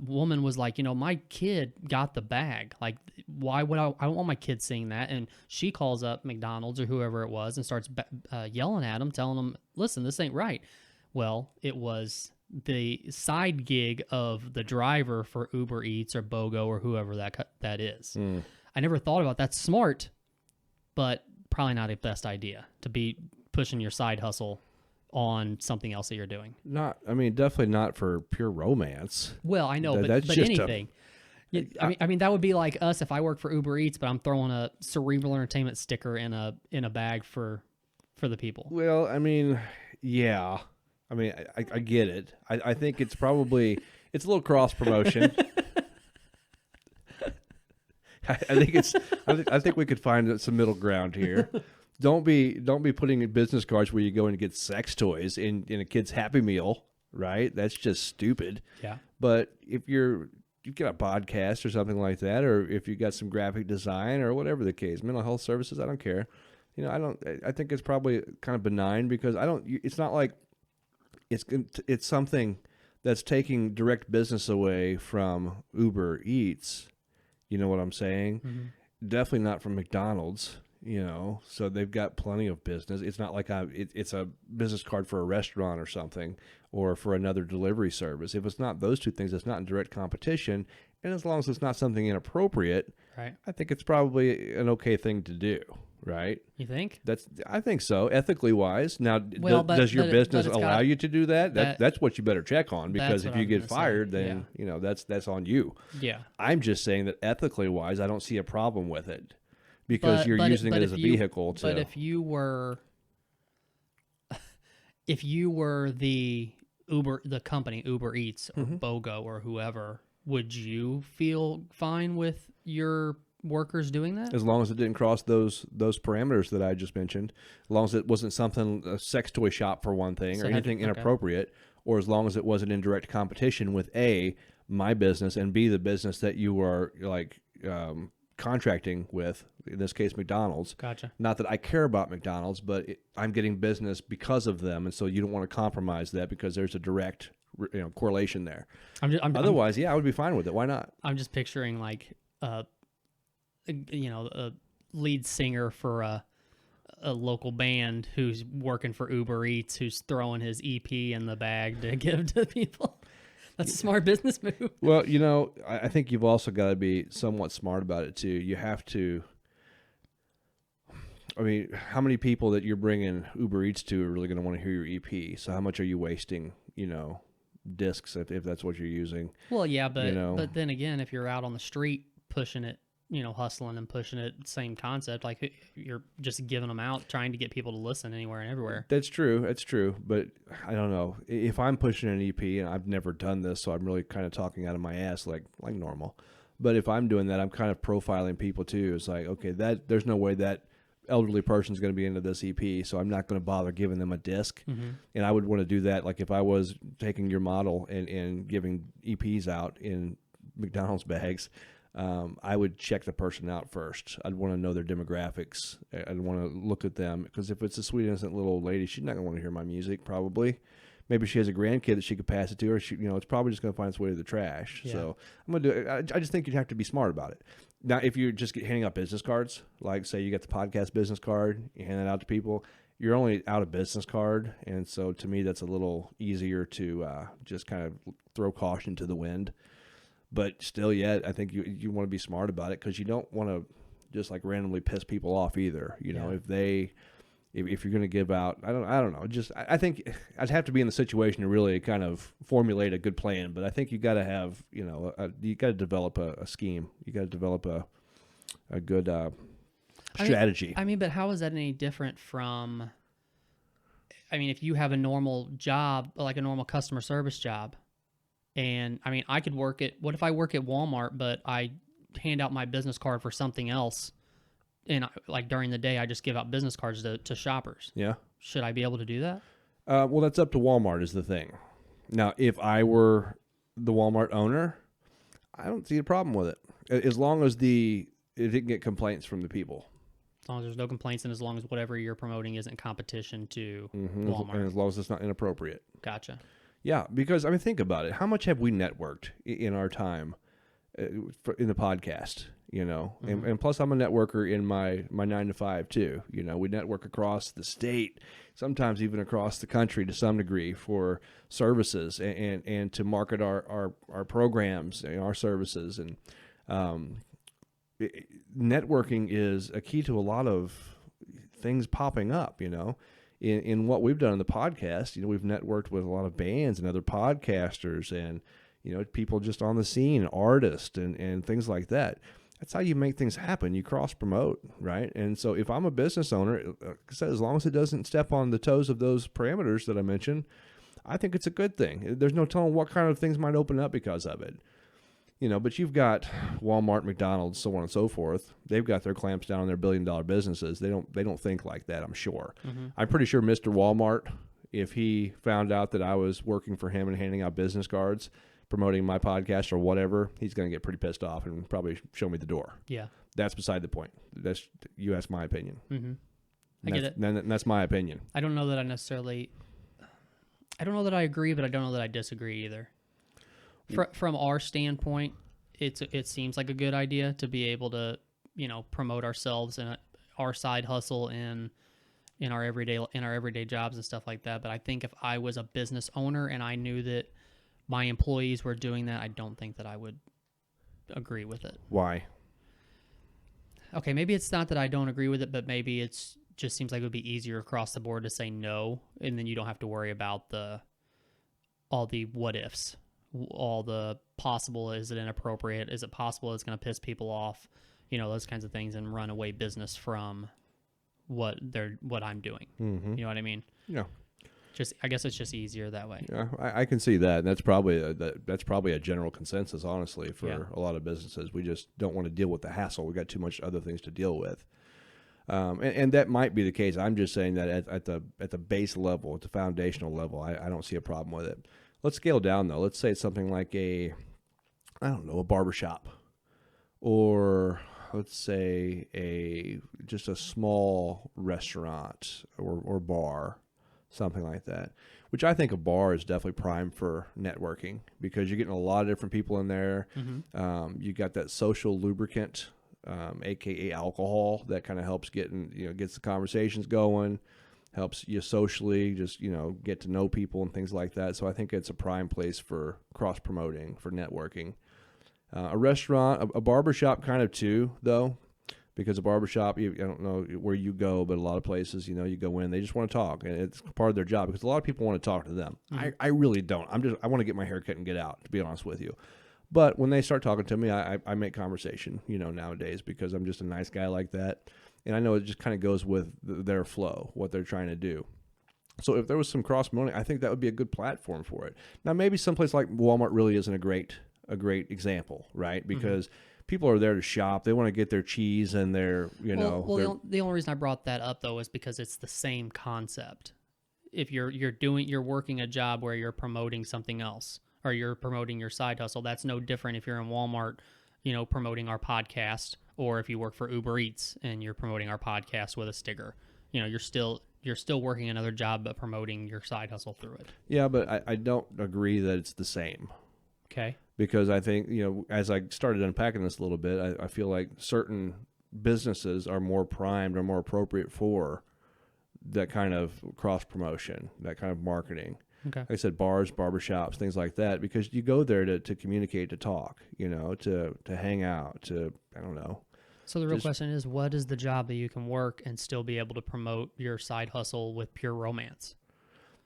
[SPEAKER 2] woman was like, my kid got the bag. Like, why would I don't want my kid seeing that. And she calls up McDonald's or whoever it was and starts yelling at them, telling them, listen, this ain't right. Well, it was the side gig of the driver for Uber Eats or BOGO or whoever that is. I never thought about that. Smart, but probably not a best idea to be pushing your side hustle on something else that you're doing.
[SPEAKER 3] Definitely not for Pure Romance.
[SPEAKER 2] Well, I know,
[SPEAKER 3] That's
[SPEAKER 2] but
[SPEAKER 3] just
[SPEAKER 2] anything. I mean, that would be like us if I work for Uber Eats, but I'm throwing a Cerebral Entertainment sticker in a bag for the people.
[SPEAKER 3] Well, yeah. I get it. I think it's probably it's a little cross promotion. I think we could find some middle ground here. Don't be putting in business cards where you go and get sex toys in a kid's Happy Meal, right? That's just stupid.
[SPEAKER 2] Yeah.
[SPEAKER 3] But if you've got a podcast or something like that, or if you got some graphic design or whatever the case, mental health services, I don't care. I think it's probably kind of benign because it's not like it's something that's taking direct business away from Uber Eats. You know what I'm saying? Mm-hmm. Definitely not from McDonald's. So they've got plenty of business. It's not like it's a business card for a restaurant or something, or for another delivery service. If it's not those two things, it's not in direct competition. And as long as it's not something inappropriate,
[SPEAKER 2] right?
[SPEAKER 3] I think it's probably an okay thing to do, right?
[SPEAKER 2] You think?
[SPEAKER 3] I think so, ethically wise. Now, does your
[SPEAKER 2] but
[SPEAKER 3] business allow you to do that? That's what you better check on, because if you get fired, then that's on you.
[SPEAKER 2] Yeah.
[SPEAKER 3] I'm just saying that ethically wise, I don't see a problem with it. Because you're using it as a vehicle to.
[SPEAKER 2] But if you were the company Uber Eats or BOGO or whoever, would you feel fine with your workers doing that?
[SPEAKER 3] As long as it didn't cross those parameters that I just mentioned, as long as it wasn't a sex toy shop for one thing, or anything inappropriate, or as long as it wasn't in direct competition with A, my business, and B, the business that you are contracting with, in this case McDonald's.
[SPEAKER 2] Gotcha.
[SPEAKER 3] Not that I care about McDonald's, but I'm getting business because of them, and so you don't want to compromise that because there's a direct correlation there. Otherwise, I would be fine with it. Why not?
[SPEAKER 2] I'm just picturing like a lead singer for a local band who's working for Uber Eats, who's throwing his EP in the bag to give to people. That's a smart business move.
[SPEAKER 3] Well, I think you've also got to be somewhat smart about it too. You have to. How many people that you're bringing Uber Eats to are really going to want to hear your EP? So how much are you wasting, discs if that's what you're using?
[SPEAKER 2] Well, yeah, but then again, if you're out on the street pushing it, hustling and pushing it, same concept. Like you're just giving them out, trying to get people to listen anywhere and everywhere.
[SPEAKER 3] That's true. But I don't know if I'm pushing an EP, and I've never done this, so I'm really kind of talking out of my ass like normal. But if I'm doing that, I'm kind of profiling people too. It's like, okay, there's no way that elderly person's going to be into this EP, so I'm not going to bother giving them a disc. Mm-hmm. And I would want to do that. Like if I was taking your model and giving EPs out in McDonald's bags, I would check the person out first. I'd want to know their demographics. I'd want to look at them, because if it's a sweet, innocent little old lady, she's not going to want to hear my music, probably. Maybe she has a grandkid that she could pass it to, or it's probably just going to find its way to the trash. Yeah. So I'm going to do it. I just think you'd have to be smart about it. Now, if you're just handing out business cards, like say you got the podcast business card, you hand it out to people, you're only out a business card. And so to me, that's a little easier to just kind of throw caution to the wind. But still, I think you want to be smart about it, because you don't want to just like randomly piss people off either. If you're going to give out, I don't know. I think I'd have to be in the situation to really kind of formulate a good plan. But I think you got to have, you got to develop a scheme. You got to develop a good strategy.
[SPEAKER 2] But how is that any different from? If you have a normal job, like a normal customer service job. And I could what if I work at Walmart, but I hand out my business card for something else, and like during the day I just give out business cards to shoppers? Yeah. Should I be able to do that?
[SPEAKER 3] Well, that's up to Walmart is the thing. Now, if I were the Walmart owner, I don't see a problem with it as long as it didn't get complaints from the people.
[SPEAKER 2] As long as there's no complaints and as long as whatever you're promoting isn't competition to
[SPEAKER 3] And
[SPEAKER 2] Walmart.
[SPEAKER 3] as long as it's not inappropriate.
[SPEAKER 2] Gotcha.
[SPEAKER 3] Yeah, because, I mean, think about it. How much have we networked in our time in the podcast, you know? And plus, I'm a networker in my 9 to 5, too. You know, we network across the state, sometimes even across the country to some degree for services and to market our programs, our services. And networking is a key to a lot of things popping up, you know? In what we've done in the podcast, you know, we've networked with a lot of bands and other podcasters and, you know, people just on the scene, artists and things like that. That's how you make things happen. You cross promote, right? And so if I'm a business owner, as long as it doesn't step on the toes of those parameters that I mentioned, I think it's a good thing. There's no telling what kind of things might open up because of it. You know, but you've got Walmart, McDonald's, so on and so forth. They've got their clamps down on their billion-dollar businesses. They don't think like that, I'm sure. I'm pretty sure Mr. Walmart, if he found out that I was working for him and handing out business cards, promoting my podcast or whatever, he's going to get pretty pissed off and probably show me the door.
[SPEAKER 2] Yeah.
[SPEAKER 3] That's beside the point. You asked my opinion.
[SPEAKER 2] I get it.
[SPEAKER 3] And that's my opinion.
[SPEAKER 2] I don't know that I agree, but I don't know that I disagree either. From our standpoint, it seems like a good idea to be able to, you know, promote ourselves and our side hustle in our everyday jobs and stuff like that. But I think if I was a business owner and I knew that my employees were doing that, I don't think that I would agree with it.
[SPEAKER 3] Why?
[SPEAKER 2] Okay, maybe it's not that I don't agree with it, but maybe it's just seems like it would be easier across the board to say no, and then you don't have to worry about all the what ifs. All the possible, is it inappropriate? Is it possible it's going to piss people off? You know, those kinds of things, and run away business from what I'm doing. You know what I mean?
[SPEAKER 3] Yeah.
[SPEAKER 2] I guess it's just easier that way.
[SPEAKER 3] Yeah, I can see that. And that's probably a general consensus, honestly, for a lot of businesses. We just don't want to deal with the hassle. We got too much other things to deal with. And that might be the case. I'm just saying that at the base level, at the foundational level, I don't see a problem with it. Let's scale down, though. Let's say it's something like a barbershop, or let's say just a small restaurant or bar, something like that, which I think a bar is definitely prime for networking because you're getting a lot of different people in there. You got that social lubricant, aka alcohol, that kind of helps gets the conversations going. Helps you socially, just, get to know people and things like that. So I think it's a prime place for cross-promoting, for networking. A restaurant, a barbershop kind of too, though, because a barbershop, I don't know where you go, but a lot of places, you go in, they just want to talk, and it's part of their job because a lot of people want to talk to them. I really don't. I want to get my hair cut and get out, to be honest with you. But when they start talking to me, I make conversation, nowadays, because I'm just a nice guy like that. And I know it just kind of goes with their flow, what they're trying to do. So if there was some cross-promoting, I think that would be a good platform for it. Now, maybe someplace like Walmart really isn't a great example, right? Because people are there to shop. They want to get their cheese and their,
[SPEAKER 2] the only reason I brought that up, though, is because it's the same concept. If you're working a job where you're promoting something else, or you're promoting your side hustle, that's no different if you're in Walmart, promoting our podcast, or if you work for Uber Eats and you're promoting our podcast with a sticker. You're still working another job but promoting your side hustle through it.
[SPEAKER 3] Yeah, but I don't agree that it's the same.
[SPEAKER 2] Okay.
[SPEAKER 3] Because I think, as I started unpacking this a little bit, I feel like certain businesses are more primed or more appropriate for that kind of cross-promotion, that kind of marketing.
[SPEAKER 2] Okay.
[SPEAKER 3] Like I said, bars, barbershops, things like that, because you go there to communicate, to talk, to hang out, I don't know.
[SPEAKER 2] So the real question is, what is the job that you can work and still be able to promote your side hustle with pure romance?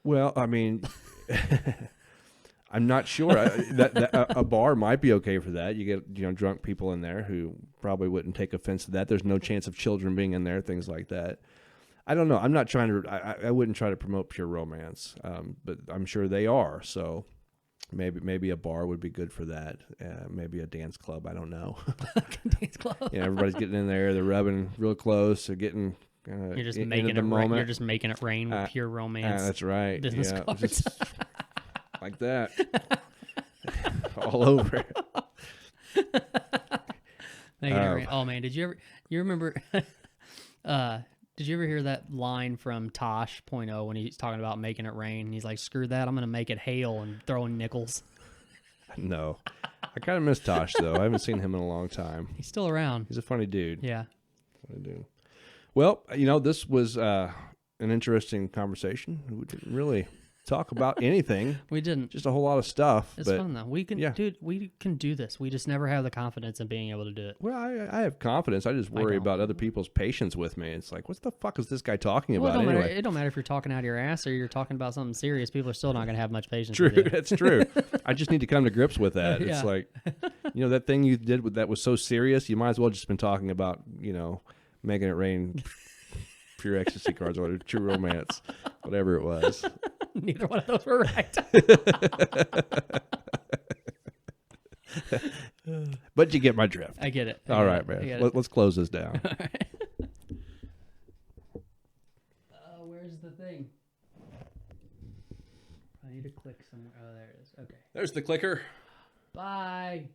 [SPEAKER 3] Well, I mean, I'm not sure. That a bar might be okay for that. You get drunk people in there who probably wouldn't take offense to that. There's no chance of children being in there, things like that. I don't know. I'm not trying to. I wouldn't try to promote pure romance, but I'm sure they are. So maybe a bar would be good for that. Maybe a dance club. I don't know.
[SPEAKER 2] Dance club.
[SPEAKER 3] Everybody's getting in there. They're rubbing real close. They're getting.
[SPEAKER 2] You're just making it rain. You're just making it rain with pure romance.
[SPEAKER 3] That's right.
[SPEAKER 2] Business cards.
[SPEAKER 3] Just like that. All over.
[SPEAKER 2] Making it rain. Oh man, you remember did you ever hear that line from Tosh.0 when he's talking about making it rain? He's like, screw that, I'm gonna make it hail and throwing nickels.
[SPEAKER 3] No. I kind of miss Tosh, though. I haven't seen him in a long time.
[SPEAKER 2] He's still around.
[SPEAKER 3] He's a funny dude.
[SPEAKER 2] Yeah.
[SPEAKER 3] Funny dude. Well, this was an interesting conversation. We didn't really talk about anything.
[SPEAKER 2] We didn't.
[SPEAKER 3] Just a whole lot of stuff.
[SPEAKER 2] It's fun, though. We can,
[SPEAKER 3] yeah.
[SPEAKER 2] dude, we can do this. We just never have the confidence in being able to do it.
[SPEAKER 3] Well, I have confidence. I just worry about other people's patience with me. It's like, what the fuck is this guy talking about anyway?
[SPEAKER 2] It don't matter if you're talking out of your ass or you're talking about something serious. People are still not going to have much patience
[SPEAKER 3] True,
[SPEAKER 2] with you.
[SPEAKER 3] that's true. I just need to come to grips with that.
[SPEAKER 2] Yeah.
[SPEAKER 3] It's like, that thing you did that was so serious, you might as well just been talking about, making it rain, pure ecstasy cards, or whatever, true romance, whatever it was.
[SPEAKER 2] Neither one of those were right.
[SPEAKER 3] But you get my drift.
[SPEAKER 2] I get it.
[SPEAKER 3] All right, man. Let's close this down.
[SPEAKER 2] All right. Where's the thing? I need to click somewhere. Oh, there it is. Okay.
[SPEAKER 3] There's the clicker.
[SPEAKER 2] Bye.